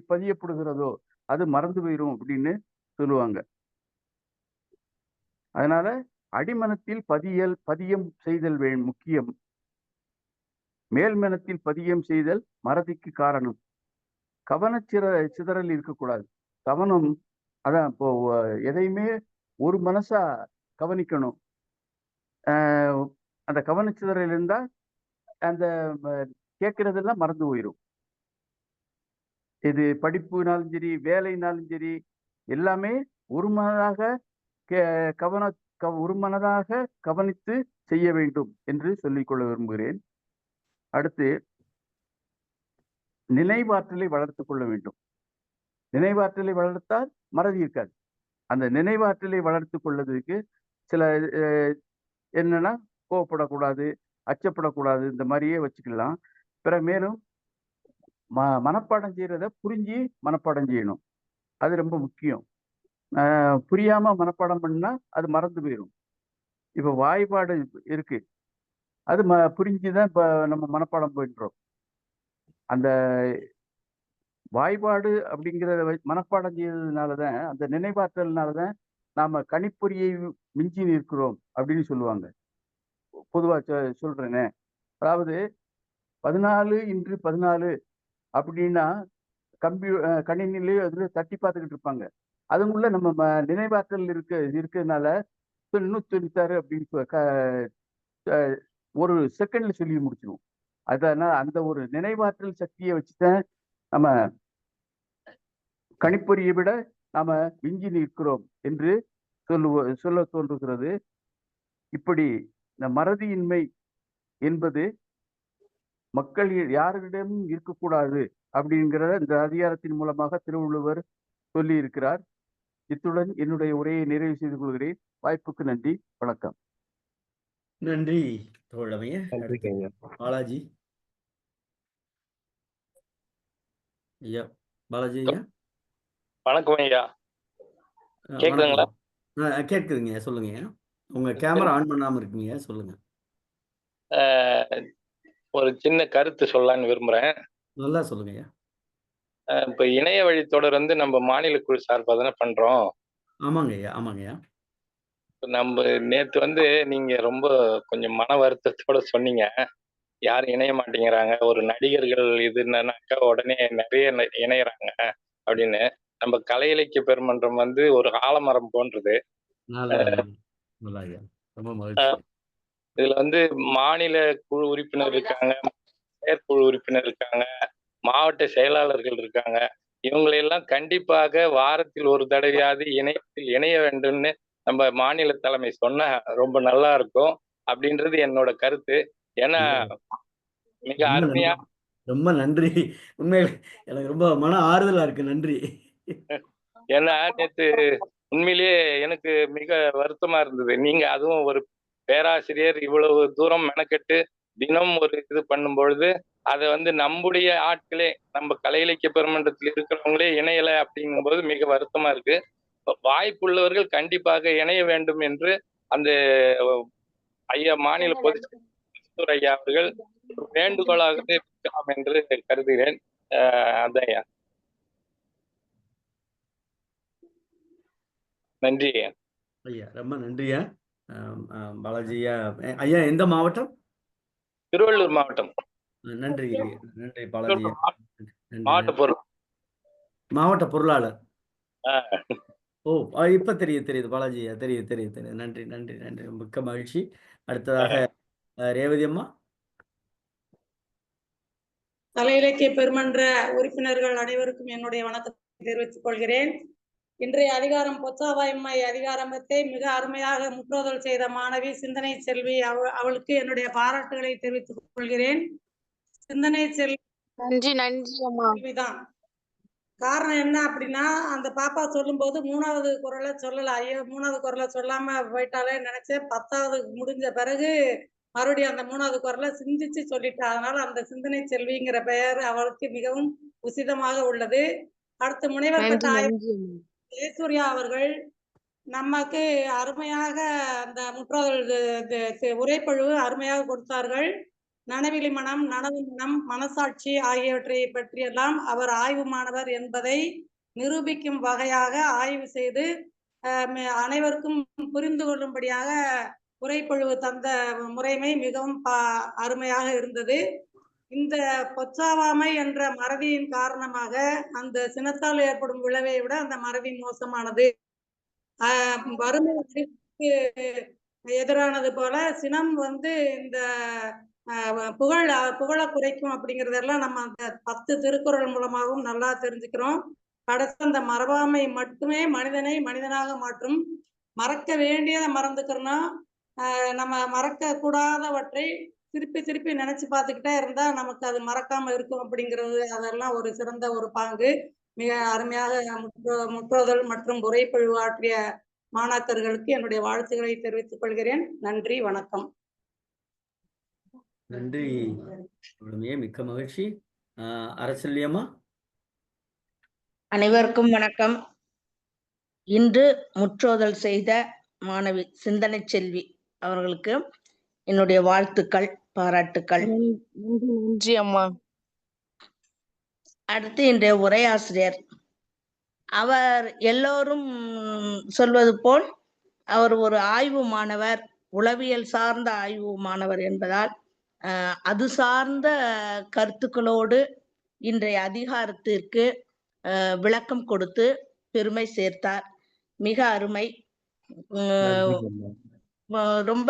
பதியப்படுகிறதோ அது மறந்து போயிரும் அப்படின்னு சொல்லுவாங்க. அதனால அடிமனத்தில் பதியம் செய்தல் முக்கியம். மேல்மனத்தில் பதியம் செய்தல் மறதிக்கு காரணம். சிதறல் இருக்கக்கூடாது. கவனம் அதான் இப்போ எதையுமே ஒரு மனசா கவனிக்கணும். அந்த கவனச்சிதறல் இருந்தா அந்த கேட்கறதெல்லாம் மறந்து போயிடும். இது படிப்புனாலும் சரி, வேலைனாலும் சரி, எல்லாமே ஒரு மனதாக ஒரு மனதாக கவனித்து செய்ய வேண்டும் என்று சொல்லிக்கொள்ள விரும்புகிறேன். அடுத்து நினைவாற்றலை வளர்த்துக் கொள்ள வேண்டும். நினைவாற்றலை வளர்த்தால் மறதி இருக்காது. அந்த நினைவாற்றலை வளர்த்து கொள்வதற்கு சில என்னன்னா கோவப்படக்கூடாது, அச்சப்படக்கூடாது, இந்த மாதிரியே வச்சுக்கலாம். பிற மேலும் மனப்பாடம் செய்யறத புரிஞ்சு மனப்பாடம் செய்யணும். அது ரொம்ப முக்கியம். புரியாம மனப்பாடம் பண்ணா அது மறந்து போயிடும். இப்ப வாய்ப்பாடு இருக்கு, அது புரிஞ்சுதான் இப்ப நம்ம மனப்பாடம் பண்றோம். அந்த வாய்ப்பாடு அப்படிங்கிறத மனப்பாடம் செய்யறதுனாலதான், அந்த நினைவாற்றல்னாலதான் நாம கணிப்பொறியை மிஞ்சி நிற்கிறோம் அப்படின்னு சொல்லுவாங்க. பொதுவா சொல்றேனே, அதாவது 14x14 அப்படின்னா கணினிலேயே அதுல தட்டி பார்த்துக்கிட்டு இருப்பாங்க. அதுக்குள்ள நம்ம நினைவாற்றல் இருக்கிறதுனால 196 அப்படின்னு ஒரு செகண்ட்ல சொல்லி முடிச்சிருவோம். அதனால அந்த ஒரு நினைவாற்றல் சக்தியை வச்சுதான் நம்ம கணிப்பொறியை விட நாம மிஞ்சி நிற்கிறோம் என்று சொல்ல தோன்றுகிறது. இப்படி இந்த மறதியின்மை என்பது மக்கள் யாரிடமும் இருக்கக்கூடாது அப்படிங்கிற இந்த அதிகாரத்தின் மூலமாக திருவள்ளுவர் சொல்லி இருக்கிறார். இத்துடன் என்னுடைய உரையை நிறைவு செய்து கொள்கிறேன். வாய்ப்புக்கு நன்றி, வணக்கம். நன்றி தோழமையே. பாலாஜி ஐயா. பாலாஜி ஐயா. வணக்கம் ஐயா. கேக்குதுங்களா? கேட்குதுங்க, சொல்லுங்க. உங்க கேமரா ஆன் பண்ணாம இருக்கீங்க, சொல்லுங்க. ஒரு சின்ன கருத்து சொல்லலான்னு விரும்புறேன். நல்லா சொல்லுங்க ஐயா. இப்ப இணைய வழி தொடர் வந்து நம்ம மாநில குழு சார்பா தானே பண்றோம். ஆமாங்க ஐயா, ஆமாங்க ஐயா. நம்ம நேத்து வந்து நீங்க ரொம்ப கொஞ்சம் மன வருத்தத்தோட சொன்னீங்க, யாரும் இணைய மாட்டேங்கிறாங்க, ஒரு நடிகர்கள் இதுனாக்கா உடனே நிறைய இணையறாங்க அப்படின்னு. நம்ம கலை இலக்கிய பெருமன்றம் வந்து ஒரு ஆலமரம் போன்றது. ரொம்ப மகிழ்ச்சி. இதுல வந்து மாநில குழு உறுப்பினர் இருக்காங்க, செயற்குழு உறுப்பினர் இருக்காங்க, மாவட்ட செயலாளர்கள் இருக்காங்க. இவங்களையெல்லாம் கண்டிப்பாக வாரத்தில் ஒரு தடவையாவது இணையத்தில் இணைய வேண்டும்னு நம்ம மாநில தலைமை சொன்னா ரொம்ப நல்லா இருக்கும் அப்படின்றது என்னோட கருத்து. ஏன்னா மிக அருமையா. ரொம்ப நன்றி, உண்மையில எனக்கு ரொம்ப மன ஆறுதலா இருக்கு. நன்றி. ஏன்னா நேத்து உண்மையிலேயே எனக்கு மிக வருத்தமா இருந்தது. நீங்க அதுவும் ஒரு பேராசிரியர் இவ்வளவு தூரம் மெனக்கெட்டு தினம் ஒரு இது பண்ணும் பொழுது அதை வந்து நம்முடைய ஆட்களே, நம்ம கலை இலக்கிய பெருமன்றத்தில் இருக்கிறவங்களே இணையலை அப்படிங்கும்போது மிக வருத்தமா இருக்கு. வாய்ப்புள்ளவர்கள் கண்டிப்பாக இணைய வேண்டும் என்று அந்த ஐயா மாநில பொதுச்செயலாளர் ஐயா அவர்கள் வேண்டுகோளாகவே இருக்கலாம் என்று கருதுகிறேன். அதான் ஐயா. நன்றி ஐயா. ஐயா ரொம்ப நன்றியா. பாலாஜியா ஐயா, எந்த மாவட்டம்? திருவள்ளூர் மாவட்டம். நன்றி நன்றி பாலாஜி. மாவட்ட பொருளாளர். ஓ, இப்ப தெரியுது பாலாஜியா, தெரியுது. நன்றி நன்றி நன்றி, மிக்க மகிழ்ச்சி. அடுத்ததாக ரேவதி அம்மா. கலை இலக்கிய பெருமன்ற உறுப்பினர்கள் அனைவருக்கும் என்னுடைய வணக்கத்தை தெரிவித்துக் கொள்கிறேன். இன்றைய அதிகாரம் பொச்சாவாய்மை அதிகாரத்தை மிக அருமையாக முற்றோதல் செய்த மாணவி சிந்தனை செல்வி அவளுக்கு என்னுடைய பாராட்டுகளை தெரிவித்துக் கொள்கிறேன். சிந்தனை செல்விதான் காரணம். என்ன அப்படின்னா, அந்த பாப்பா சொல்லும் போது 3வது குரலை சொல்லல. ஐயோ 3வது குரலை சொல்லாம போயிட்டாலே நினைச்சேன். 10வது முடிஞ்ச பிறகு மறுபடியும் அந்த 3வது குறளை சிந்திச்சு சொல்லிட்டா. அதனால அந்த சிந்தனை செல்விங்கிற பெயர் அவளுக்கு மிகவும் உசிதமாக உள்ளது. அடுத்து முனைவர் பட்ட ஜெயசூர்யா அவர்கள் நமக்கு அருமையாக அந்த முற்றோதல் உரைப்பொழிவு அருமையாக கொடுத்தார்கள். நனவிலி மனம், நனவு மனம், மனசாட்சி ஆகியவற்றை பற்றியெல்லாம் அவர் ஆய்வு மாணவர் என்பதை நிரூபிக்கும் வகையாக ஆய்வு செய்து அனைவருக்கும் புரிந்து கொள்ளும்படியாக உரைப்பொழிவு தந்த முறைமை மிகவும் அருமையாக இருந்தது. இந்த பொச்சாவாமை என்ற மறதியின் காரணமாக அந்த சினத்தால் ஏற்படும் விளைவை விட அந்த மறதி மோசமானது. வறுமை எதிரானது போல சினம் இந்த புகழ குறைக்கும் அப்படிங்கிறதெல்லாம் நம்ம அந்த 10 திருக்குறள் மூலமாகவும் நல்லா தெரிஞ்சுக்கிறோம். கடைசி அந்த மறவாமை மட்டுமே மனிதனை மனிதனாக மாற்றும். மறக்க வேண்டியதை மறந்துக்கிறோம்னா நம்ம மறக்க கூடாதவற்றை திருப்பி திருப்பி நினைச்சு பார்த்துக்கிட்டே இருந்தா நமக்கு அது மறக்காம இருக்கும் அப்படிங்கிறது அதெல்லாம் ஒரு சிறந்த ஒரு பாங்கு. மிக அருமையாக முற்றோதல் மற்றும் உரைப்பொழிவு ஆற்றிய மாணாக்கர்களுக்கு என்னுடைய வாழ்த்துக்களை தெரிவித்துக் கொள்கிறேன். நன்றி, வணக்கம். நன்றி, மிக்க மகிழ்ச்சி. அரசல்யம்மா. அனைவருக்கும் வணக்கம். இன்று முற்றோதல் செய்த மாணவி சிந்தனை செல்வி அவர்களுக்கு என்னுடைய வாழ்த்துக்கள், பாராட்டுக்கள். நன்றி அம்மா. அடுத்து இன்றைய உரையாசிரியர், அவர் எல்லோரும் சொல்வது போல் அவர் ஒரு ஆய்வு மாணவர், உளவியல் சார்ந்த ஆய்வு மாணவர் என்பதால் அது சார்ந்த கருத்துக்களோடு இன்றைய அதிகாரத்திற்கு விளக்கம் கொடுத்து பெருமை சேர்த்தார். மிக அருமை. ரொம்ப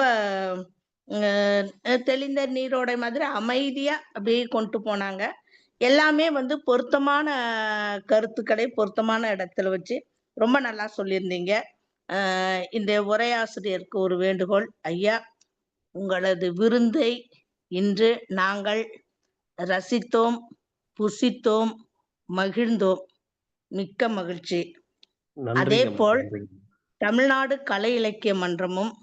தெளிந்த நீரோடை மாதிரி அமைதியா அப்படியே கொண்டு போனாங்க. எல்லாமே பொருத்தமான கருத்துக்களை பொருத்தமான இடத்துல வச்சு ரொம்ப நல்லா சொல்லியிருந்தீங்க. இந்த உரையாசிரியருக்கு ஒரு வேண்டுகோள், ஐயா, உங்களது விருந்தை இன்று நாங்கள் ரசித்தோம், புசித்தோம், மகிழ்ந்தோம். மிக்க மகிழ்ச்சி. அதே போல் தமிழ்நாடு கலை இலக்கிய மன்றமும்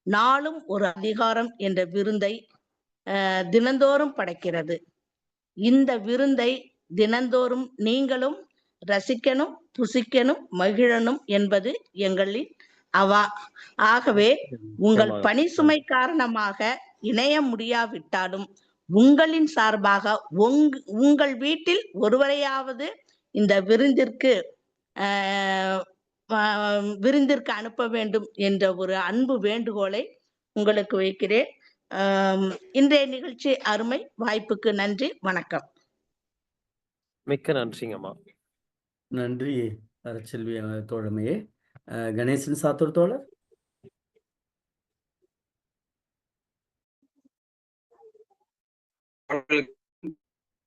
நாளும் ஒரு அதிகாரம் என்ற விருந்தை தினந்தோறும் படைக்கிறது. இந்த விருந்தை தினந்தோறும் நீங்களும் ரசிக்கணும், புசிக்கணும், மகிழணும் என்பது எங்களின் அவா. ஆகவே உங்கள் பணி சுமை காரணமாக இணைய முடியாவிட்டாலும் உங்களின் சார்பாக உங்கள் வீட்டில் ஒருவரையாவது இந்த விருந்திற்கு அனுப்ப வேண்டும் என்ற ஒரு அன்பு வேண்டுகோளை உங்களுக்கு வைக்கிறேன். இன்றைய நிகழ்ச்சி அருமை. வாய்ப்புக்கு நன்றி, வணக்கம். மிக்க நன்றிங்கம்மா. நன்றி அரசெல்வி தோழமையே. கணேசன் சாத்தூர் தோழர்.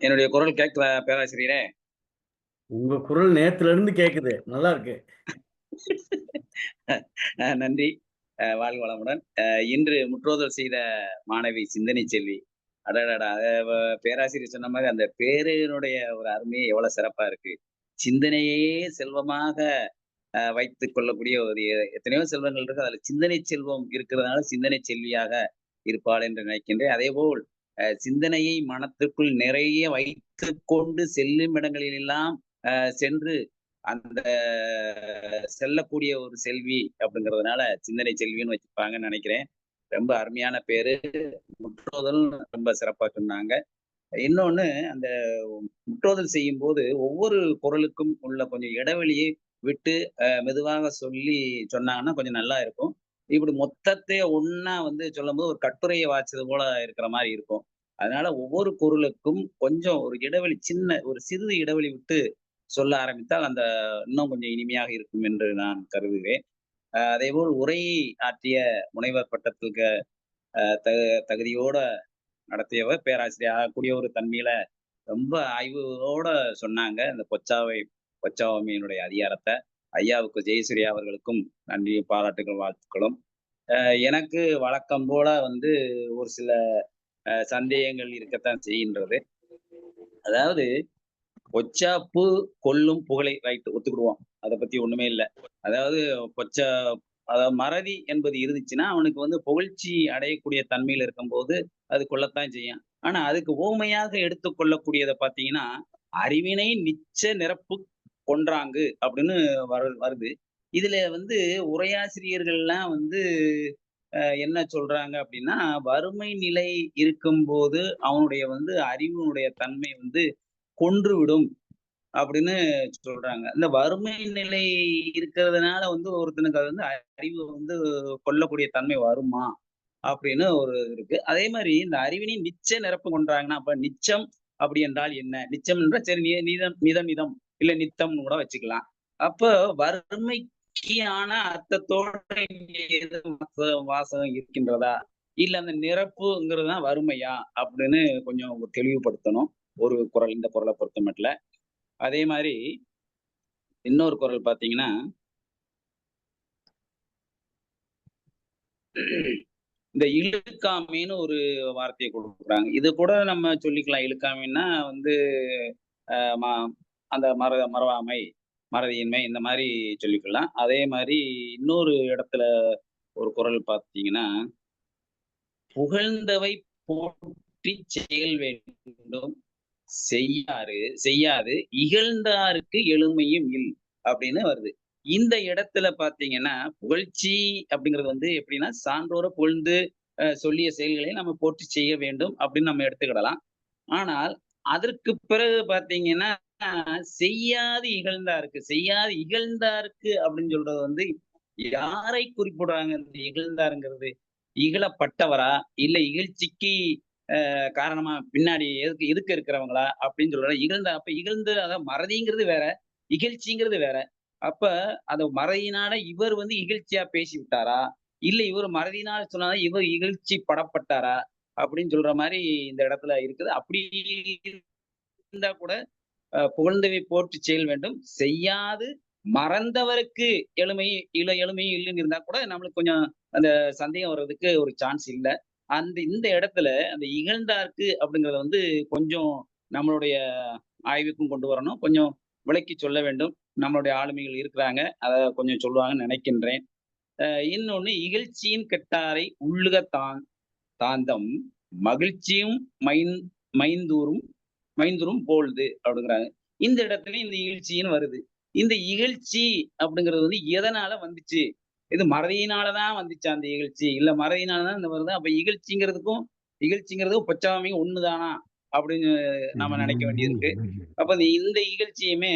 என்னுடைய குரல் கேட்குதா பேராசிரியரே? உங்க குரல் நேத்துல இருந்து கேக்குது, நல்லா இருக்கு. நன்றி, வாழ்க வளமுடன். இன்று முற்றோதல் செய்த மாணவி சிந்தனை செல்வி, அடடா, பேராசிரியர் சொன்ன மாதிரி அந்த பேரினுடைய ஒரு அருமையே எவ்வளவு சிறப்பா இருக்கு. சிந்தனையே செல்வமாக வைத்துக் கொள்ளக்கூடிய ஒரு எத்தனையோ செல்வங்கள் இருக்கு, அதுல சிந்தனை செல்வம் இருக்கிறதுனால சிந்தனை செல்வியாக இருப்பாள் என்று நினைக்கின்றேன். அதே போல் சிந்தனையை மனத்திற்குள் நிறைய வைத்து கொண்டு செல்லும் இடங்களிலெல்லாம் சென்று அந்த செல்லக்கூடிய ஒரு செல்வி அப்படிங்கிறதுனால சிந்தனை செல்வின்னு வச்சிருப்பாங்கன்னு நினைக்கிறேன். ரொம்ப அருமையான பேரு. முற்றோதல் ரொம்ப சிறப்பா சொன்னாங்க. இன்னொன்னு, அந்த முற்றோதல் செய்யும் போது ஒவ்வொரு குறளுக்கும் உள்ள கொஞ்சம் இடைவெளியை விட்டு மெதுவாக சொல்லி சொன்னாங்கன்னா கொஞ்சம் நல்லா இருக்கும். இப்படி மொத்தத்தை ஒன்னா சொல்லும் போது ஒரு கட்டுரையை வாய்ச்சது போல இருக்கிற மாதிரி இருக்கும். அதனால ஒவ்வொரு குறளுக்கும் கொஞ்சம் ஒரு இடைவெளி, சின்ன ஒரு சிறிது இடைவெளி விட்டு சொல்ல ஆரம்பித்தால் அந்த இன்னும் கொஞ்சம் இனிமையாக இருக்கும் என்று நான் கருதுகிறேன். அதே போல் உரையை ஆற்றிய முனைவர் பட்டத்துக்கு தகுதியோட நடத்தியவர் பேராசிரியர் ஆகக்கூடிய ஒரு தன்மையில ரொம்ப ஆய்வோட சொன்னாங்க இந்த பொச்சாவாமையினுடைய அதிகாரத்தை. ஐயாவுக்கு ஜெயசூர்யா அவர்களுக்கும் நன்றி, பாராட்டுகள், வாழ்த்துக்களும். எனக்கு வழக்கம் போல ஒரு சில சந்தேகங்கள் இருக்கத்தான் செய்கின்றது. அதாவது பொச்சாப்பு கொல்லும் புகழை ரைட்டு ஒத்துக்கிடுவோம், அதை பத்தி ஒண்ணுமே இல்லை. அதாவது அதாவது மறதி என்பது இருந்துச்சுன்னா அவனுக்கு வந்து புகழ்ச்சி அடையக்கூடிய தன்மையில இருக்கும்போது அது கொள்ளத்தான் செய்யும். ஆனா அதுக்கு ஊமையாக எடுத்துக்கொள்ளக்கூடியதை பார்த்தீங்கன்னா, அறிவினை நிச்ச நிரப்பு கொன்றாங்கு அப்படின்னு வருது. இதுல வந்து உரையாசிரியர்கள்லாம் வந்து என்ன சொல்றாங்க அப்படின்னா, வறுமை நிலை இருக்கும்போது அவனுடைய வந்து அறிவினுடைய தன்மை வந்து கொன்றுவிடும் அப்படின்னு சொல்றாங்க. இந்த வறுமை நிலை இருக்கிறதுனால வந்து ஒருத்தனுக்கு அது வந்து அறிவு வந்து கொள்ளக்கூடிய தன்மை வருமா? அப்படின்னு ஒரு இருக்கு. அதே மாரி இந்த அறிவினை நிச்ச நிரப்பு கொன்றாங்கன்னா, அப்ப நிச்சம் அப்படி என்றால் என்ன? நிச்சம் என்றால் சரி நிதம் நிதம் நிதம் இல்ல நித்தம்னு கூட வச்சுக்கலாம். அப்ப வறுமைக்கான அர்த்தத்தோட இங்க எதுவும் வாசகம் இருக்கின்றதா? இல்ல அந்த நிரப்புங்கிறது தான் வறுமையா? அப்படின்னு கொஞ்சம் தெளிவுபடுத்தணும். ஒரு குறள் இந்த குறள பொறுத்தமட்டுல. அதே மாரி இன்னொரு குறள் பார்த்தீங்கன்னா, இந்த இழுக்காமைன்னு ஒரு வார்த்தைய குடுக்குறாங்க. இது கூட நம்ம சொல்லிக்கலாம். இழுக்காமைன்னா வந்து அ ம அந்த மறவாமை, மறதியின்மை இந்த மாரி சொல்லிக்கலாம். அதே மாரி இன்னொரு இடத்துல ஒரு குறள் பார்த்தீங்கன்னா, புகழ்ந்தவை போற்றிச் செயல் வேண்டும் செய்யாது இகழ்ந்தாருக்கு எழுமையும் இல் அப்படின்னு வருது. இந்த இடத்துல பார்த்தீங்கன்னா, புகழ்ச்சி அப்படிங்கிறது வந்து எப்படின்னா, சான்றோர புகழ்ந்து சொல்லிய செயல்களை நம்ம போற்றி செய்ய வேண்டும் அப்படின்னு நம்ம எடுத்துக்கிடலாம். ஆனால் அதற்கு பிறகு பார்த்தீங்கன்னா, செய்யாது இகழ்ந்தாருக்கு அப்படின்னு சொல்றது வந்து யாரை குறிப்பிடுறாங்க இந்த இகழ்ந்தாருங்கிறது? இகழப்பட்டவரா? இல்ல இகழ்ச்சிக்கு காரணமா பின்னாடி எதுக்க இருக்கிறவங்களா? அப்படின்னு சொல்றாரு. அப்ப இகழ்ந்து அதான் மறதிங்கிறது வேற, இகழ்ச்சிங்கிறது வேற. அப்ப அந்த மறதியினால இவர் வந்து இகழ்ச்சியா பேசிவிட்டாரா? இல்ல இவர் மறதியினால சொன்னதால இவர் இகழ்ச்சி படப்பட்டாரா? அப்படின்னு சொல்ற மாரி இந்த இடத்துல இருக்குது. அப்படி இருந்தா கூட புகழ்ந்தவை போற்றிச் செயல் வேண்டும். செய்யாது மறந்தவருக்கு எழுமையும் இல்லைன்னு இருந்தா கூட நம்மளுக்கு கொஞ்சம் அந்த சந்தேகம் வர்றதுக்கு ஒரு சான்ஸ் இல்ல. இந்த இடத்துல அந்த இகழ்ந்தார்க்கு அப்படிங்கிறத வந்து கொஞ்சம் நம்மளுடைய ஆய்வுக்கும் கொண்டு வரணும். கொஞ்சம் விளக்கி சொல்ல வேண்டும். நம்மளுடைய ஆளுமைகள் இருக்கிறாங்க. அத கொஞ்சம் சொல்லுவாங்கன்னு நினைக்கின்றேன். இன்னொன்னு இகழ்ச்சியின் கெட்டாரை உள்ளுக தாந்தம் மகிழ்ச்சியும் மைந்தூரும் மைந்துரும் போல்து அப்படிங்கிறாங்க. இந்த இடத்துல இந்த இகழ்ச்சின்னு வருது. இந்த இகழ்ச்சி அப்படிங்கிறது வந்து எதனால வந்துச்சு? இது மறதியினாலதான் வந்துச்சா அந்த இகழ்ச்சி? இல்ல மறதியினாலதான் இந்த வருதா? அப்ப இகழ்ச்சிங்கிறதும் பொச்சாமையும் ஒண்ணுதானா? அப்படின்னு நாம நினைக்க வேண்டியிருக்கு. அப்ப இந்த இகழ்ச்சியுமே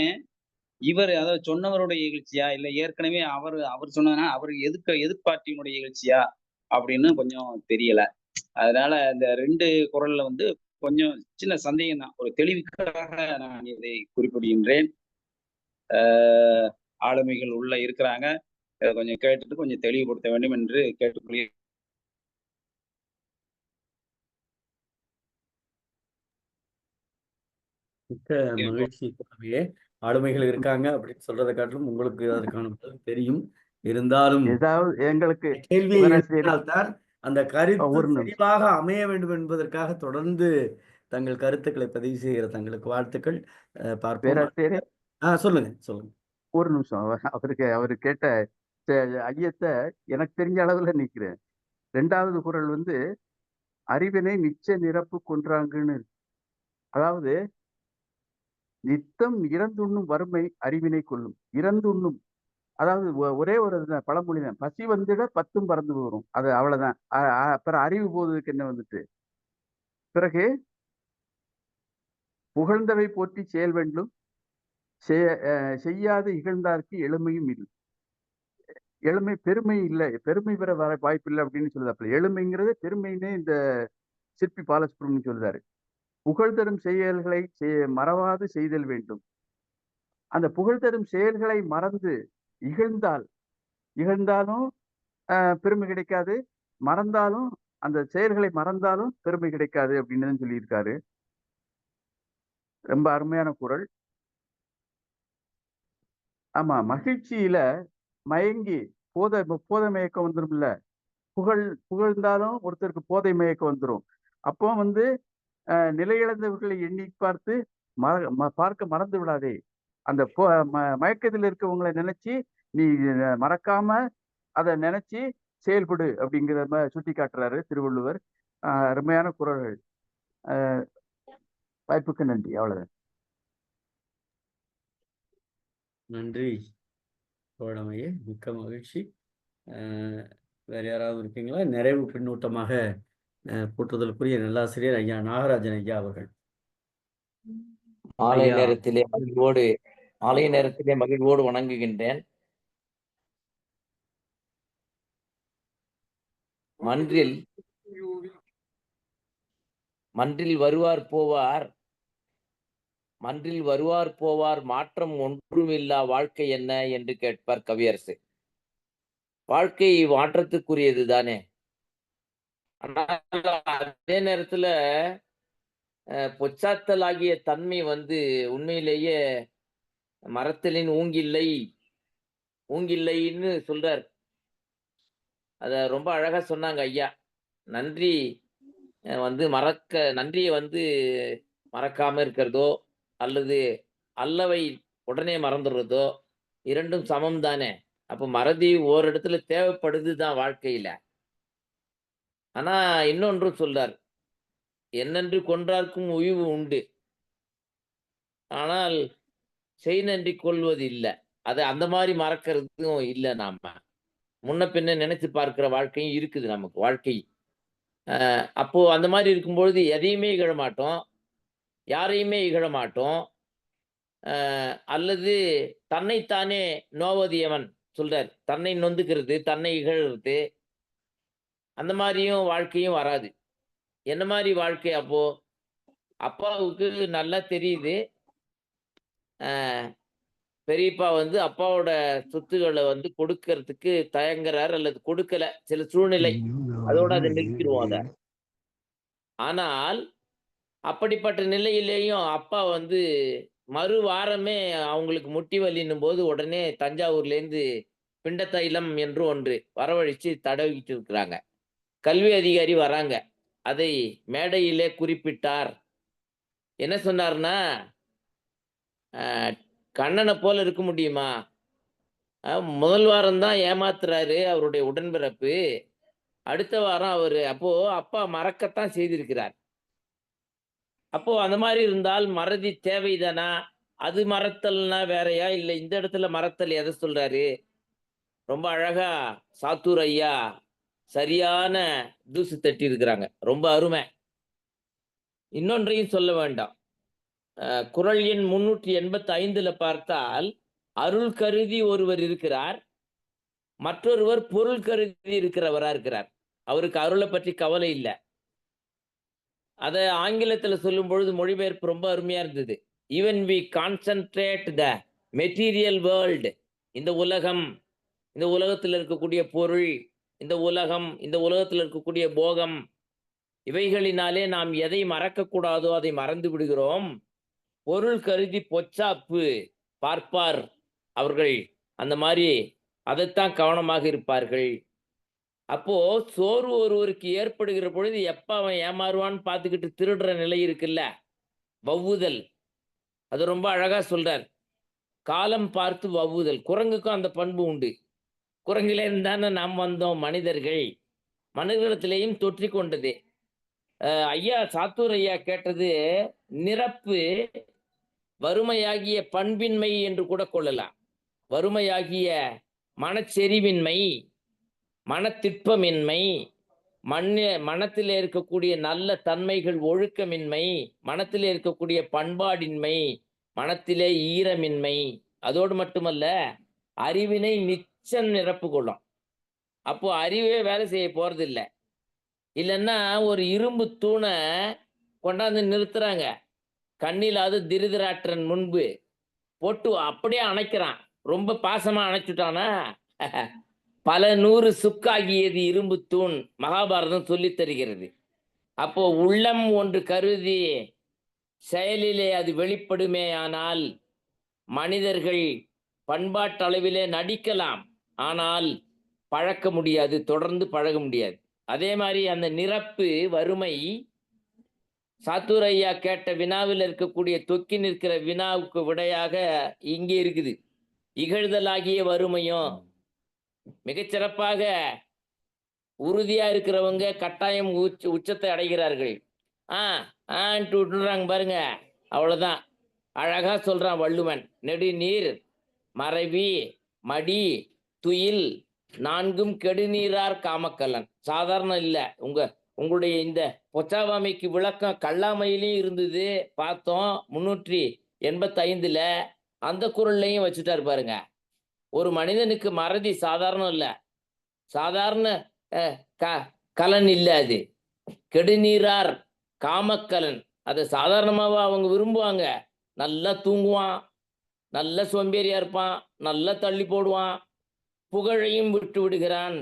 அதாவது சொன்னவருடைய இகழ்ச்சியா? இல்ல ஏற்கனவே அவர் சொன்னதுனால அவர் எதிர்பார்ட்டியினுடைய இகழ்ச்சியா? அப்படின்னு கொஞ்சம் தெரியல. அதனால இந்த 2 குறள்ல வந்து கொஞ்சம் சின்ன சந்தேகம் தான். ஒரு தெளிவுக்காக நான் இதை குறிப்பிடுகின்றேன். ஆளுமைகள் உள்ள இருக்கிறாங்க. இத கொஞ்சம் கேட்டுட்டு கொஞ்சம் தெளிவுபடுத்த வேண்டும் என்று கேட்டுக்கொள்கிறேன். மிக்க மகிழ்ச்சி. ஆளுமைகள் இருக்காங்க அப்படின்னு சொல்றதை காட்டிலும் உங்களுக்கு அதற்கான பதில் தெரியும். இருந்தாலும் ஏதாவது எங்களுக்கு கேள்வியை பேராசிரியர் எழுப்பினால்தான் அந்த கருத்து ஒரு நிமிஷம். தெளிவாக அமைய வேண்டும் என்பதற்காக தொடர்ந்து தங்கள் கருத்துக்களை பதிவு செய்கிற தங்களுக்கு வாழ்த்துக்கள். பார்ப்போம். பேராசிரியரே சொல்லுங்க சொல்லுங்க. ஒரு நிமிஷம். அவரு கேட்ட ஐயத்தை எனக்கு தெரிஞ்ச அளவுல நிக்கிறேன். 2வது குறள் வந்து அறிவினை நிச்ச நிரப்பு கொன்றாங்கன்னு இருக்கு. அதாவது நித்தம் இறந்துண்ணும் வறுமை அறிவினை கொள்ளும். இறந்துண்ணும் அதாவது ஒரே ஒரு பழமொழி தான். பசி வந்துட 10ம் பறந்து வரும். அது அவ்வளவுதான். அப்புறம் அறிவு போவதுக்கு என்ன வந்துட்டு பிறகு புகழ்ந்தவை போற்றி செயல் வேண்டும் செய்யாது இகழ்ந்தார்க்கு எழுமையும் இல்லை. எழுமை பெருமை இல்லை, பெருமை பெற வர வாய்ப்பு இல்லை அப்படின்னு சொல்லுதாப்புல. எழுமைங்கிறது பெருமைன்னே இந்த சிற்பி பாலசுப்ரமணியம் சொல்றாரு. புகழ் தரும் செயல்களை மறவாது செய்தல் வேண்டும். அந்த புகழ் தரும் செயல்களை மறந்து இகழ்ந்தாலும் பெருமை கிடைக்காது, மறந்தாலும் அந்த செயல்களை மறந்தாலும் பெருமை கிடைக்காது அப்படின்னு சொல்லியிருக்காரு. ரொம்ப அருமையான குறள். ஆமா, மகிழ்ச்சியில மயங்கி போதை மயக்கம் வந்துரும்ல. புகழ்ந்தாலும் ஒருத்தருக்கு போதை மயக்கம் வந்துரும். அப்போ வந்து நிலையிழந்தவர்களை எண்ணி பார்த்து பார்க்க மறந்து விடாதே. அந்த மயக்கத்தில் இருக்கவங்களை நினைச்சு நீ மறக்காம அதை நினைச்சு செயல்படு அப்படிங்கிற மாதிரி சுட்டி காட்டுறாரு திருவள்ளுவர். அருமையான குறள்கள். வாய்ப்புக்கு நன்றி. அவ்வளவுதான். நன்றி தோழமையே, மிக்க மகிழ்ச்சி. வேற யாராவது இருக்கீங்களா? நிறைவு பின்னூட்டமாக போற்றுதலுக்குரிய நல்லாசிரியர் ஐயா நாகராஜன் ஐயா அவர்கள். மாலை ஐயா. நேரத்திலே மகிழ்வோடு வணங்குகின்றேன். மன்றில் வருவார் போவார் மாற்றம் ஒன்றுமில்லா வாழ்க்கை என்ன என்று கேட்பார் கவியரசு. வாழ்க்கை மாற்றத்துக்குரியது தானே. ஆனால் அதே நேரத்துல பொச்சாத்தல் ஆகிய தன்மை உண்மையிலேயே மரத்தலின் ஊங்கில்லைன்னு சொல்றார். அத ரொம்ப அழகா சொன்னாங்க ஐயா. நன்றியை மறக்காம இருக்கிறதோ அல்லது அல்லவை உடனே மறந்துடுறதோ இரண்டும் சமம் தானே. அப்ப மறதி ஓரிடத்துல தேவைப்படுதுதான் வாழ்க்கையில. ஆனா இன்னொன்றும் சொல்றார், என்னென்று கொன்றார்க்கும் உய்வு உண்டு, ஆனால் செய் நன்றி கொள்வது இல்லை. அது அந்த மாதிரி மறக்கிறதும் இல்லை. நாம முன்ன பின்ன நினைச்சு பார்க்கிற வாழ்க்கையும் இருக்குது நமக்கு வாழ்க்கை. அப்போ அந்த மாதிரி இருக்கும்பொழுது எதையுமே இகழ மாட்டோம், யாரையுமே இகழ மாட்டோம். அல்லது தன்னைத்தானே நோவதியவன் சொல்றார், தன்னை நொந்துக்கிறது, தன்னை இகழ்றது, அந்த மாதிரியும் வாழ்க்கையும் வராது. என்ன மாதிரி வாழ்க்கை? அப்போ அப்பாவுக்கு நல்லா தெரியுது, பெரியப்பா அப்பாவோட சொத்துக்களை கொடுக்கறதுக்கு தயங்குறார் அல்லது கொடுக்கல, சில சூழ்நிலை, அதோட அதை நிறுத்திடுவோம் அத. ஆனால் அப்படிப்பட்ட நிலையிலேயும் அப்பா மறு வாரமே அவங்களுக்கு முட்டி வலின்னும் போது உடனே தஞ்சாவூர்ல இருந்து பிண்ட தைலம் என்று ஒன்று வரவழைச்சு தடவிக்கிட்டு இருக்கிறாங்க. கல்வி அதிகாரி வராங்க, அதை மேடையிலே குறிப்பிட்டார். என்ன சொன்னார்னா, கண்ணனை போல இருக்க முடியுமா? முதல் வாரம் தான் ஏமாத்துறாரு அவருடைய உடன்பிறப்பு, அடுத்த வாரம் அப்போ அப்பா மறக்கத்தான் செய்திருக்கிறார். அப்போ அந்த மாதிரி இருந்தால் மறதி தேவைதானா? அது மறத்தல்னா வேறையா? இல்லை இந்த இடத்துல மறத்தல் எதை சொல்றாரு? ரொம்ப அழகா சாத்தூர் ஐயா சரியான தூசு தட்டி இருக்கிறாங்க, ரொம்ப அருமை. இன்னொன்றையும் சொல்ல வேண்டாம். குறள் எண் 385 பார்த்தால், அருள் கருதி ஒருவர் இருக்கிறார், மற்றொருவர் பொருள் கருதி இருக்கிறவரா இருக்கிறார். அவருக்கு அருளை பற்றி கவலை இல்லை. அதை ஆங்கிலத்துல சொல்லும் பொழுது மொழிபெயர்ப்பு ரொம்ப அருமையா இருந்தது. Even we concentrate the material world, இந்த உலகம், இந்த உலகத்தில் இருக்கக்கூடிய பொருள், இந்த உலகம், இந்த உலகத்தில் இருக்கக்கூடிய போகம், இவைகளினாலே நாம் எதை மறக்கக்கூடாதோ அதை மறந்து விடுகிறோம். பொருள் கருதி பொச்சாப்பு பார்ப்பார் அவர்கள், அந்த மாதிரி அதைத்தான் கவனமாக இருப்பார்கள். அப்போ சோர்வு ஒருவருக்கு ஏற்படுகிற பொழுது எப்ப அவன் ஏமாறுவான்னு பார்த்துக்கிட்டு திருடுற நிலை இருக்குல்ல, வவ்வுதல், அது ரொம்ப அழகா சொல்றார். காலம் பார்த்து வவ்வுதல். குரங்குக்கும் அந்த பண்பு உண்டு. குரங்கிலே இருந்தானே நாம் வந்தோம் மனிதர்கள், மனிதர்களிடத்திலேயும் தொற்றி கொண்டது. ஐயா சாத்தூர் ஐயா கேட்டது நிரப்பு வறுமையாகிய பண்பின்மை என்று கூட கொள்ளலாம். வறுமையாகிய மனச்செறிவின்மை, மனத்திற்பமின்மை, மனத்திலே இருக்கக்கூடிய நல்ல தன்மைகள், ஒழுக்கமின்மை, மனத்திலே இருக்கக்கூடிய பண்பாடின்மை, மனத்திலே ஈரமின்மை, அதோடு மட்டுமல்ல அறிவினை நிச்சம் நிரப்பு கொள்ளும். அப்போ அறிவே வேலை செய்ய போறது இல்லை. இல்லைன்னா ஒரு இரும்பு தூணை கொண்டாந்து நிறுத்துறாங்க, கண்ணிலாவது திருதராற்றன் முன்பு போட்டு அப்படியே அணைக்கிறான். ரொம்ப பாசமா அணைச்சுட்டானா பல நூறு சுக்காகியது இரும்பு தூண், மகாபாரதம் சொல்லித் தருகிறது. அப்போ உள்ளம் ஒன்று கருதி செயலிலே அது வெளிப்படுமே. ஆனால் மனிதர்கள் பண்பாட்டளவிலே நடிக்கலாம், ஆனால் பழக்க முடியாது, தொடர்ந்து பழக முடியாது. அதே மாதிரி அந்த நிரப்பு வறுமை, சாத்தூர் ஐயா கேட்ட வினாவில் இருக்கக்கூடிய தொக்கி நிற்கிற வினாவுக்கு விடையாக இங்கே இருக்குது. இகழ்தலாகிய வறுமையும் மிகச்சிறப்பாக உறுதியா இருக்கிறவங்க கட்டாயம் உச்சத்தை அடைகிறார்கள். ஆன்ட்டு விட்டுறாங்க பாருங்க, அவ்வளவுதான். அழகா சொல்றான் வள்ளுவன். நெடுநீர் மறைவி மடி துயில் நான்கும் கெடுநீரார் காமக்கல்லன். சாதாரணம் இல்ல. உங்களுடைய இந்த பொச்சாவாமைக்கு விளக்கம் கல்லாமையிலையும் இருந்தது, பார்த்தோம். 385ல அந்த குறள்லையும் வச்சுட்டாரு பாருங்க. ஒரு மனிதனுக்கு மறதி சாதாரணம் இல்ல, சாதாரண கலன் இல்ல, அது கெடுநீரார் காமக்கலன். அதை சாதாரணமாவா அவங்க விரும்புவாங்க? நல்லா தூங்குவான், நல்ல சோம்பேறியா இருப்பான், நல்லா தள்ளி போடுவான், புகழையும் விட்டு விடுகிறான்,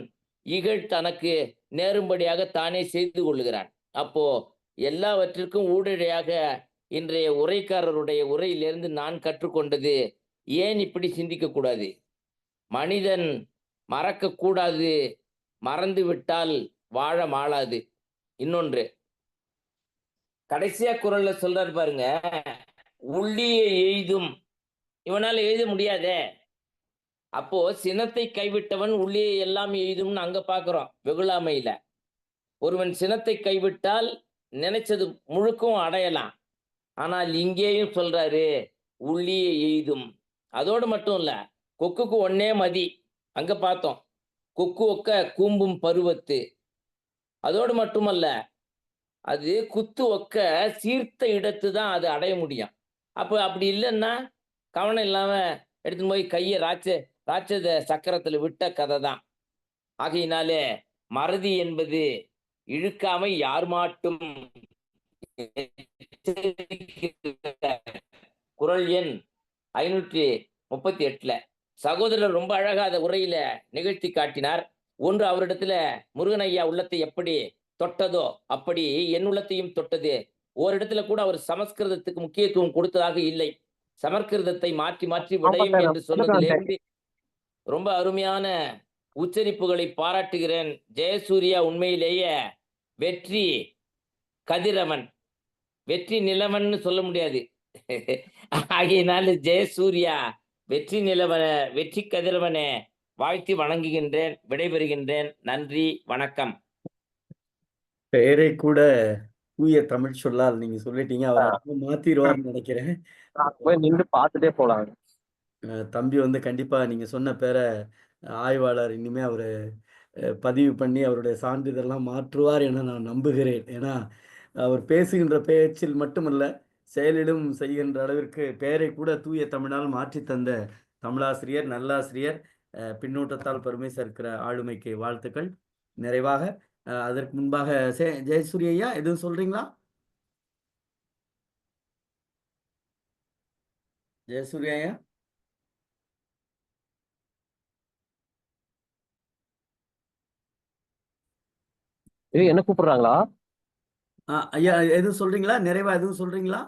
இகழ் தனக்கு நேரும்படியாக தானே செய்து கொள்ளுகிறான். அப்போ எல்லாவற்றிற்கும் ஊடழையாக இன்றைய உரைக்காரருடைய உரையிலிருந்து நான் கற்றுக்கொண்டது, ஏன் இப்படி சிந்திக்க கூடாது? மனிதன் மறக்க கூடாது, மறந்து விட்டால் வாழ மாளாது. இன்னொன்று கடைசியா குறள்ல சொல்றாரு பாருங்க, உள்ளிய எய்தும். இவனால எழுத முடியாதே. அப்போ சினத்தை கைவிட்டவன் உள்ளே எல்லாம் எய்தும்னு அங்க பாக்குறோம் வெகுளாமையில. ஒருவன் சினத்தை கைவிட்டால் நினைச்சது முழுக்கும் அடையலாம். ஆனால் இங்கேயும் சொல்றாரு உள்ளிய எய்தும். அதோடு மட்டும் இல்ல, கொக்குக்கு ஒன்னே மதி, அங்க பார்த்தோம். கொக்கு ஒக்க கூம்பும் பருவத்து. அதோடு மட்டுமல்ல, அது குத்து ஒக்க சீர்த்த இடத்து தான் அது அடைய முடியும். அப்போ அப்படி இல்லைன்னா கவனம் இல்லாம எடுத்துன்னு போய் கையை ராட்சத சக்கரத்துல விட்ட கதை தான். ஆகையினாலே மறதி என்பது இழுக்காமை யார் மாட்டும். குறள் எண் 538ல சகோதரர் ரொம்ப அழகா அதை உரையில நிகழ்த்தி காட்டினார். ஒன்று, அவரிடத்துல முருகன் ஐயா உள்ளத்தை எப்படி தொட்டதோ அப்படி என் உள்ளத்தையும் தொட்டது. ஓரிடத்துல கூட அவர் சமஸ்கிருதத்துக்கு முக்கியத்துவம் கொடுத்ததாக இல்லை. சமஸ்கிருதத்தை மாற்றி மாற்றி விடையும் என்று சொன்னதிலிருந்து ரொம்ப அருமையான உச்சரிப்புகளை பாராட்டுகிறேன். ஜெயசூர்யா உண்மையிலேயே வெற்றி கதிரவன், வெற்றி நிலவன் சொல்ல முடியாது. ஆகையினால ஜெயசூர்யா வெற்றி நிலவன, வெற்றி கதிரவனே வாழ்த்தி வணங்குகின்றேன், விடைபெறுகின்றேன். நன்றி, வணக்கம். பெயரை கூட தூய தமிழ் சொல்லால் நீங்க சொல்லிட்டீங்க. அவர் மாத்திடுவார்னு நினைக்கிறேன். போய் நின்று பார்த்துட்டே போலாம். தம்பி வந்து கண்டிப்பா நீங்க சொன்ன பேரை ஆய்வாளர் இனிமே அவரு பதிவு பண்ணி அவருடைய சான்றிதழெல்லாம் மாற்றுவார் என நான் நம்புகிறேன். ஏன்னா அவர் பேசுகின்ற பேச்சில் மட்டுமல்ல, செயலிலும் செய்கின்ற அளவிற்கு பெயரை கூட தூய தமிழால் மாற்றி தந்த தமிழாசிரியர், நல்லாசிரியர், பின்னூட்டத்தால் பெருமை சேர்க்கிற ஆளுமைக்கு வாழ்த்துக்கள். நிறைவாக அதற்கு முன்பாக ஜெயசூரிய ஐயா எதுவும் சொல்றீங்களா? ஜெயசூரிய ஐயா என்ன கூப்பிடுறாங்களா? ஐயா எதுவும் சொல்றீங்களா? நிறைவா எதுவும் சொல்றீங்களா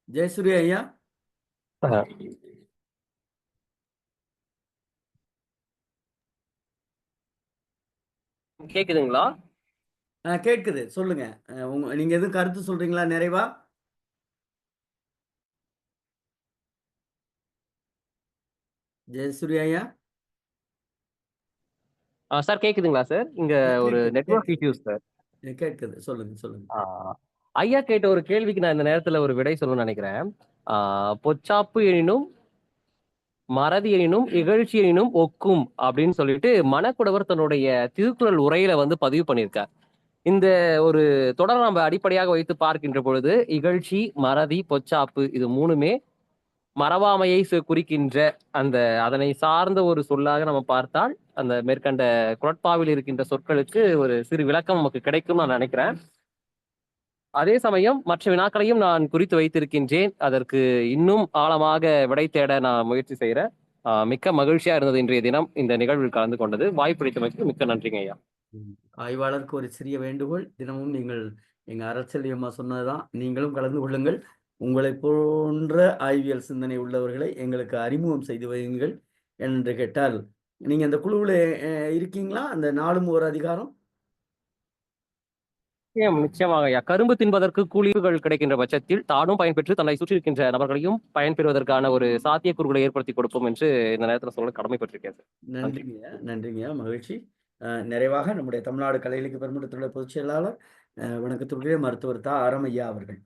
ஜெயசூரிய ஐயா? கேக்குதுங்களா? கேட்குது, சொல்லுங்க. நீங்க எதுவும் கருத்து சொல்றீங்களா நிறைவா? ஜெயசூரிய ஐயா சார் கேக்குதுங்களா சார்? இங்க ஒரு நெட்வொர்க் இஷ்யூஸ் சார். கேட்குது, சொல்லுங்க. ஐயா கேட்ட ஒரு கேள்விக்கு நான் இந்த நேரத்துல ஒரு விடை சொல்லணும்னு நினைக்கிறேன். பொச்சாப்பு எனினும் மறதி எனினும் இகழ்ச்சி எனினும் ஒக்கும் அப்படின்னு சொல்லிட்டு மணக்குடவர் தன்னுடைய திருக்குறள் உரையில வந்து பதிவு பண்ணியிருக்கார். இந்த ஒரு தொடர் நம்ம அடிப்படையாக வைத்து பார்க்கின்ற பொழுது இகழ்ச்சி, மறதி, பொச்சாப்பு இது மூணுமே மறவாமையை குறிக்கின்ற அதனை சார்ந்த ஒரு சொல்லாக நம்ம பார்த்தால் அந்த மேற்கண்ட குறட்பாவில் இருக்கின்ற சொற்களுக்கு ஒரு சிறு விளக்கம் நமக்கு கிடைக்கும் நான் நினைக்கிறேன். அதே சமயம் மற்ற வினாக்களையும் நான் குறித்து வைத்திருக்கின்றேன். அதற்கு இன்னும் ஆழமாக விடை தேட நான் முயற்சி செய்யறேன். மிக்க மகிழ்ச்சியா இருந்தது இன்றைய தினம் இந்த நிகழ்வில் கலந்து கொண்டது. வாய்ப்பளித்தமைக்கு மிக்க நன்றிங்க ஐயா. ஆய்வாளருக்கு ஒரு சிறிய வேண்டுகோள், தினமும் நீங்கள் எங்க அரசியல் சொன்னதுதான், நீங்களும் கலந்து கொள்ளுங்கள். உங்களை போன்ற ஆய்வியல் சிந்தனை உள்ளவர்களை எங்களுக்கு அறிமுகம் செய்து வையுங்கள் என்று கேட்டால், நீங்க அந்த குழுவில் இருக்கீங்களா? அந்த நாளும் ஒரு அதிகாரம் நிச்சயமாக ஐயா. கரும்பு தின்பதற்கு கூலிகள் கிடைக்கின்ற பட்சத்தில் தானும் பயன்பெற்று தன்னை சுற்றி இருக்கின்ற நபர்களையும் பயன்பெறுவதற்கான ஒரு சாத்தியக்கூறுகளை ஏற்படுத்தி கொடுப்போம் என்று இந்த நேரத்தில் சொல்ல கடமைப்பட்டிருக்கேன் சார். நன்றிங்கய்யா, நன்றிங்கய்யா, மகிழ்ச்சி. நிறைவாக நம்முடைய தமிழ்நாடு கலை இலக்கிய பெருமன்றத்துடைய பொதுச் செயலாளர் வணக்கத்துக்குரிய மருத்துவர் தா ஆரமையா அவர்கள்.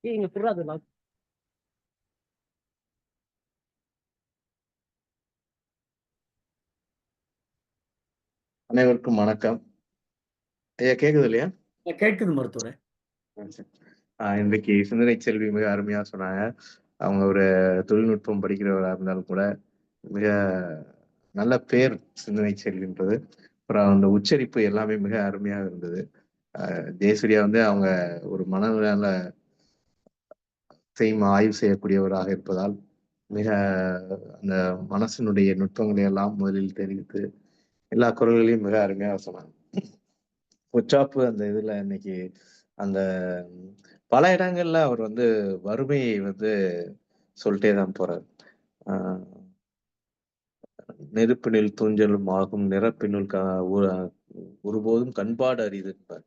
இங்க புறாதுலாம் அனைவருக்கும் வணக்கம். ஐயா கேக்குது இல்லையா? கேட்குது மருத்துவரே. இன்றைக்கு சிந்தனை செல்வி மிக அருமையா சொன்னாங்க. அவங்க ஒரு தொழில்நுட்பம் படிக்கிறவராக இருந்தாலும் கூட மிக நல்ல பேர் சிந்தனை செல்வின்றது. அப்புறம் அந்த உச்சரிப்பு எல்லாமே மிக அருமையாக இருந்தது. ஜெயசூர்யா வந்து அவங்க ஒரு மனநல ஆய்வு செய்யக்கூடியவராக இருப்பதால் மிக அந்த மனசினுடைய நுட்பங்களை எல்லாம் முதலில் தெரிவித்து எல்லா குரல்களையும் மிக அருமையாக சொன்னாங்க. பொச்சாப்பு அந்த இதுல இன்னைக்கு அந்த பல இடங்கள்ல அவர் வந்து வறுமையை வந்து சொல்லிட்டே தான் போறார். நெருப்பினில் தூஞ்சலும் ஆகும் நிறப்பினுள் ஒருபோதும் கண்பாடு அறிது என்பார்.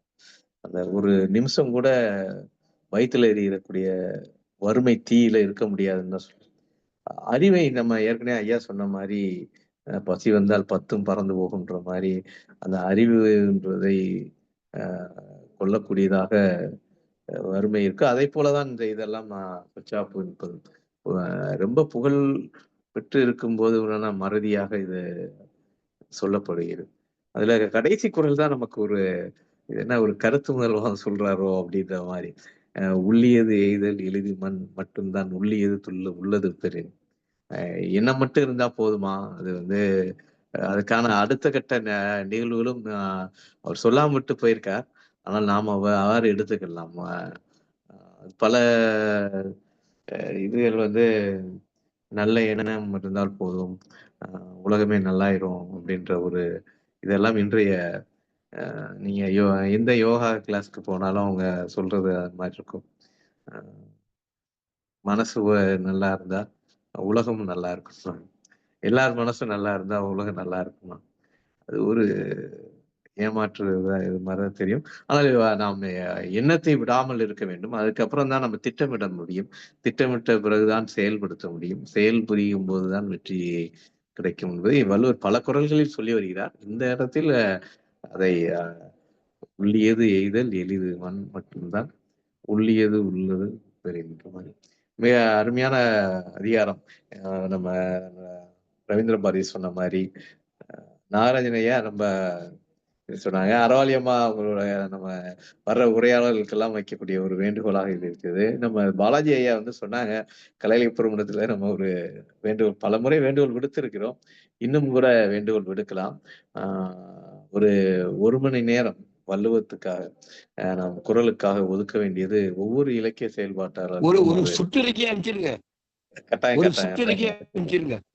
அந்த ஒரு நிமிஷம் கூட வயிற்றுல எறியக்கூடிய வறுமை தீயில இருக்க முடியாதுன்னு தான் சொல்றேன். அறிவை நம்ம ஏற்கனவே ஐயா சொன்ன மாதிரி பசி வந்தால் 10ம் பறந்து போகுன்ற மாதிரி அந்த அறிவுன்றதை கொள்ளக்கூடியதாக வறுமை இருக்கு. அதே போலதான் இந்த இதெல்லாம் பொச்சாப்பு என்பது ரொம்ப புகழ் பெற்று இருக்கும்போது மறதியாக இது சொல்லப்படுகிறது. அதுல கடைசி குரல் தான் நமக்கு ஒரு என்ன ஒரு கருத்து முதல்வன் சொல்றாரோ அப்படின்ற மாதிரி உள்ளியது எய்தல் எளிது மண் மட்டும்தான் உள்ளியது உள்ளது பெரு என்ன மட்டும் இருந்தா போதுமா? அது வந்து அதுக்கான அடுத்த கட்ட நிகழ்வுகளும் அவர் சொல்லாம விட்டு போயிருக்கார். ஆனால் நாம் அவ்வாறு எடுத்துக்கலாம். பல இதுகள் வந்து நல்ல எண்ணம் இருந்தால் போதும், உலகமே நல்லாயிரும் அப்படின்ற ஒரு இதெல்லாம் இன்றைய நீங்க எந்த யோகா கிளாஸ்க்கு போனாலும் அவங்க சொல்றது அது மாதிரி இருக்கும். மனசு நல்லா இருந்தா உலகமும் நல்லா இருக்கும். எல்லார் மனசும் நல்லா இருந்தா உலகம் நல்லா இருக்குமா? அது ஒரு ஏமாற்று இது மாதிரிதான் தெரியும். ஆனால் நாம் எண்ணத்தை விடாமல் இருக்க வேண்டும். அதுக்கப்புறம் தான் நம்ம திட்டமிட முடியும். திட்டமிட்ட பிறகுதான் செயல்படுத்த முடியும். செயல் புரியும் போதுதான் வெற்றி கிடைக்கும் என்பதை வள்ளுவர் பல குறள்களில் சொல்லி வருகிறார். இந்த இடத்தில் அதை உள்ளியது எய்தல் எளிது மண் மட்டும்தான் உள்ளியது உள்ளது பெறுகின்ற மாதிரி மிக அருமையான அதிகாரம். நம்ம ரவீந்திர பாரதி சொன்ன மாதிரி நாகராஜனையா ரொம்ப சொன்னாங்க. அரவாலியம்மா அவங்களோட நம்ம வர்ற உரையாடல்களுக்கெல்லாம் வைக்கக்கூடிய ஒரு வேண்டுகோளாக இது இருக்குது. நம்ம பாலாஜி ஐயா வந்து சொன்னாங்க, கலை இலக்கிய பெருமன்றத்துல நம்ம ஒரு வேண்டுகோள் பல முறை வேண்டுகோள் விடுத்திருக்கிறோம். இன்னும் கூட வேண்டுகோள் விடுக்கலாம். ஒரு மணி நேரம் வள்ளுவத்துக்காக நாம் குரலுக்காக ஒதுக்க வேண்டியது ஒவ்வொரு இலக்கிய செயல்பாட்டாளர் ஒரு சுற்றறிக்கையை அனுப்பிச்சிருங்க. கட்டாயம்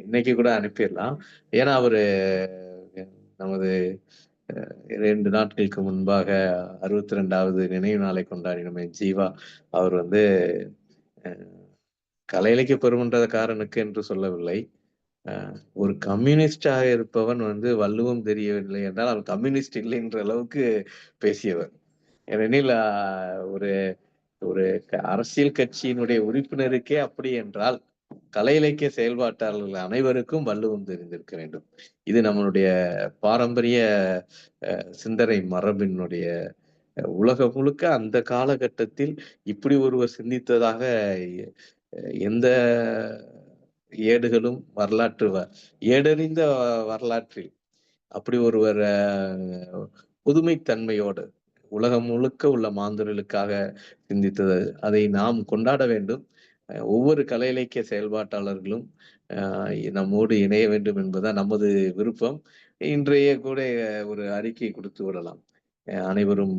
இன்னைக்கு கூட அனுப்பிடலாம். ஏன்னா அவரு நமது 2 நாட்களுக்கு முன்பாக 62வது நினைவு நாளை கொண்டாடினோமே ஜீவா அவர் வந்து கலை இலக்கிய பெருமன்றக்காரனுக்கு என்று சொல்லவில்லை. ஒரு கம்யூனிஸ்டாக இருப்பவன் வந்து வள்ளுவம் தெரியவில்லை என்றால் அவன் கம்யூனிஸ்ட் இல்லை என்ற அளவுக்கு பேசியவர். ஏனெனில் ஒரு ஒரு அரசியல் கட்சியினுடைய உறுப்பினருக்கே அப்படி என்றால் கலை இலக்கிய செயல்பாட்டாளர்கள் அனைவருக்கும் வள்ளுவம் தெரிந்திருக்க வேண்டும். இது நம்மளுடைய பாரம்பரிய சிந்தனை மரபினுடைய உலகம் முழுக்க அந்த காலகட்டத்தில் இப்படி ஒருவர் சிந்தித்ததாக எந்த ஏடுகளும் ஏடறிந்த வரலாற்றில் அப்படி ஒருவர் புதுமைத்தன்மையோடு உலகம் முழுக்க உள்ள மாந்தர்களுக்காக சிந்தித்தது அதை நாம் கொண்டாட வேண்டும். ஒவ்வொரு கலை இலக்கிய செயல்பாட்டாளர்களும் நம்மோடு இணைய வேண்டும் என்பதுதான் நமது விருப்பம். இன்றைய கூட ஒரு அறிக்கை கொடுத்து விடலாம். அனைவரும்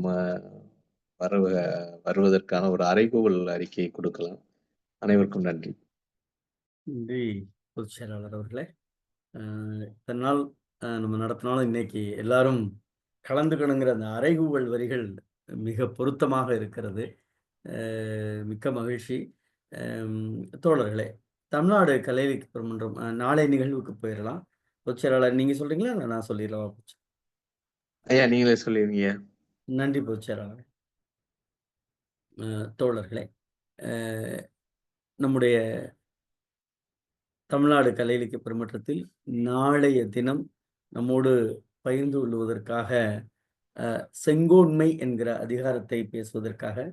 வருவதற்கான ஒரு அறைகூவல் அறிக்கையை கொடுக்கலாம். அனைவருக்கும் நன்றி. நன்றி பொதுச் செயலாளர் அவர்களே. இத்தனை நாள் நம்ம நடத்தினாலும் இன்னைக்கு எல்லாரும் கலந்துக்கணுங்கிற அந்த அறைகூவல் வரிகள் மிக பொருத்தமாக இருக்கிறது. மிக்க மகிழ்ச்சி. தோழர்களே, தமிழ்நாடு கலை இலக்கிய பெருமன்றம் நாளை நிகழ்வுக்கு போயிடலாம். பொதுச் செயலாளர் நீங்க சொல்றீங்களா? நான் சொல்லிடலாம். ஐயா நீங்களே சொல்லிருங்க. நன்றி பொதுச்செயலாளர். தோழர்களே, நம்முடைய தமிழ்நாடு கலை இலக்கிய பெருமன்றத்தில் நாளைய தினம் நம்மோடு பகிர்ந்து கொள்வதற்காக செங்கோன்மை என்கிற அதிகாரத்தை பேசுவதற்காக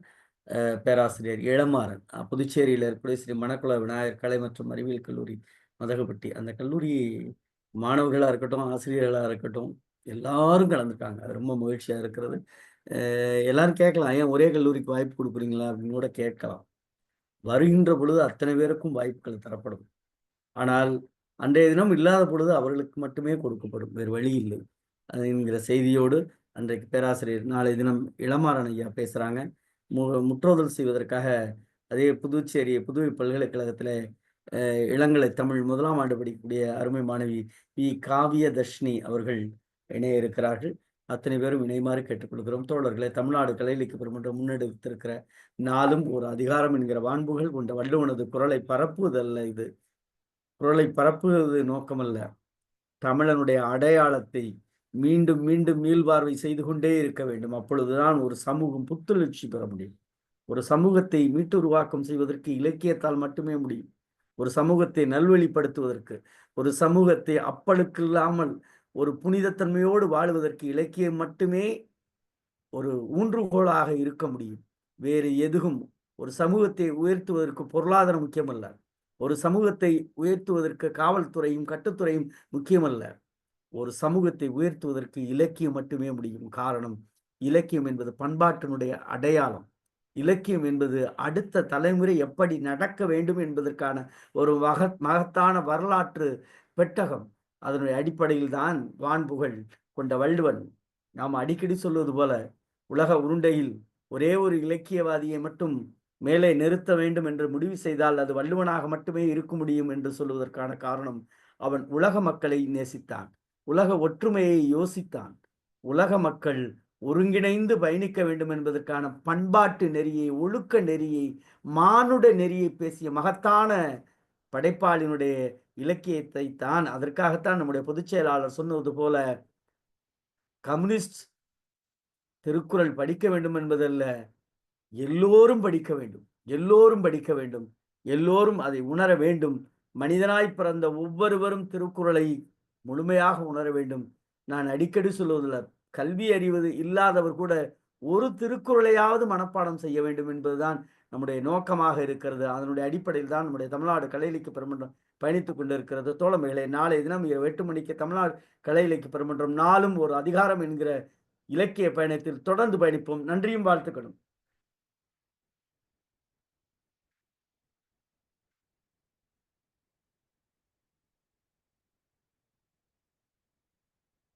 பேராசிரியர் இளமாறன் புதுச்சேரியில் இருக்கக்கூடிய ஸ்ரீ மணக்குள விநாயகர் கலை மற்றும் அறிவியல் கல்லூரி மதகப்பட்டி, அந்த கல்லூரி மாணவர்களாக இருக்கட்டும், ஆசிரியர்களாக இருக்கட்டும், எல்லாரும் கலந்துருக்காங்க. அது ரொம்ப மகிழ்ச்சியாக இருக்கிறது. எல்லாரும் கேட்கலாம், ஏன் ஒரே கல்லூரிக்கு வாய்ப்பு கொடுக்குறீங்களா அப்படின்னு கூட கேட்கலாம். வருகின்ற பொழுது அத்தனை பேருக்கும் வாய்ப்புகள் தரப்படும். ஆனால் அன்றைய தினம் இல்லாத பொழுது அவர்களுக்கு மட்டுமே கொடுக்கப்படும், வேறு வழி இல்லை என்கிற செய்தியோடு அன்றைக்கு பேராசிரியர் நாளைய தினம் இளமாறன் ஐயா பேசுகிறாங்க. முற்றோதல் செய்வதற்காக அதே புதுவை பல்கலைக்கழகத்தில் இளங்கலை தமிழ் 1ஆம் ஆண்டு படிக்கக்கூடிய அருமை மாணவி பி காவியதர்ஷினி அவர்கள் இணைய இருக்கிறார்கள். அத்தனை பேரும் இணைமாறு கேட்டுக்கொள்கிறோம். தோழர்களை, தமிழ்நாடு கலை இலக்கிய பெருமன்றம் முன்னெடுத்திருக்கிற நாளும் ஒரு அதிகாரம் என்கிற வான்புகள் கொண்ட வள்ளுவனது குரலை பரப்புவதல்ல, இது குரலை பரப்புவது நோக்கமல்ல, தமிழனுடைய அடையாளத்தை மீண்டும் மீண்டும் மீள்பார்வை செய்து கொண்டே இருக்க வேண்டும். அப்பொழுதுதான் ஒரு சமூகம் புத்துணர்ச்சி பெற முடியும். ஒரு சமூகத்தை மீட்டுருவாக்கம் செய்வதற்கு இலக்கியத்தால் மட்டுமே முடியும். ஒரு சமூகத்தை நல்வழிப்படுத்துவதற்கு, ஒரு சமூகத்தை அப்பழுக்கில்லாமல் ஒரு புனிதத்தன்மையோடு வாழுவதற்கு இலக்கியம் மட்டுமே ஒரு ஊன்றுகோலாக இருக்க முடியும். வேறு எதுவும் ஒரு சமூகத்தை உயர்த்துவதற்கு பொருளாதாரம் முக்கியமல்ல. ஒரு சமூகத்தை உயர்த்துவதற்கு காவல்துறையும் கட்டுத்துறையும் முக்கியமல்ல. ஒரு சமூகத்தை உயர்த்துவதற்கு இலக்கியம் மட்டுமே முடியும். காரணம், இலக்கியம் என்பது பண்பாட்டினுடைய அடையாளம். இலக்கியம் என்பது அடுத்த தலைமுறை எப்படி நடக்க வேண்டும் என்பதற்கான ஒரு மகத்தான வரலாற்று பெட்டகம். அதனுடைய அடிப்படையில் தான் வான்புகழ் கொண்ட வள்ளுவன், நாம் அடிக்கடி சொல்வது போல, உலக உருண்டையில் ஒரே ஒரு இலக்கியவாதியை மட்டும் மேலே நிறுத்த வேண்டும் என்று முடிவு செய்தால் அது வள்ளுவனாக மட்டுமே இருக்க முடியும் என்று சொல்வதற்கான காரணம், அவன் உலக மக்களை நேசித்தான், உலக ஒற்றுமையை யோசித்தான், உலக மக்கள் ஒருங்கிணைந்து பயணிக்க வேண்டும் என்பதற்கான பண்பாட்டு நெறியை, ஒழுக்க நெறியை, மானுட நெறியை பேசிய மகத்தான படைப்பாளினுடைய இலக்கியத்தை தான். அதற்காகத்தான் நம்முடைய பொதுச் செயலாளர் சொன்னது போல, கம்யூனிஸ்ட் திருக்குறள் படிக்க வேண்டும் என்பதல்ல, எல்லோரும் படிக்க வேண்டும், எல்லோரும் படிக்க வேண்டும், எல்லோரும் அதை உணர வேண்டும். மனிதனாய் பிறந்த ஒவ்வொருவரும் திருக்குறளை முழுமையாக உணர வேண்டும். நான் அடிக்கடி சொல்வதில்லை, கல்வி அறிவது இல்லாதவர் கூட ஒரு திருக்குறளையாவது மனப்பாடம் செய்ய வேண்டும் என்பதுதான் நம்முடைய நோக்கமாக இருக்கிறது. அதனுடைய அடிப்படையில் தான் நம்முடைய தமிழ்நாடு கலை இலக்கிய பெருமன்றம் பயணித்துக் கொண்டிருக்கிறது. தோழமைகளை, நாளைய தினம் 8 மணிக்கு தமிழ்நாடு கலை இலக்கிய பெருமன்றம் நாளும் ஒரு அதிகாரம் என்கிற இலக்கிய பயணத்தில் தொடர்ந்து பயணிப்போம். நன்றியும் வாழ்த்துக்களும்.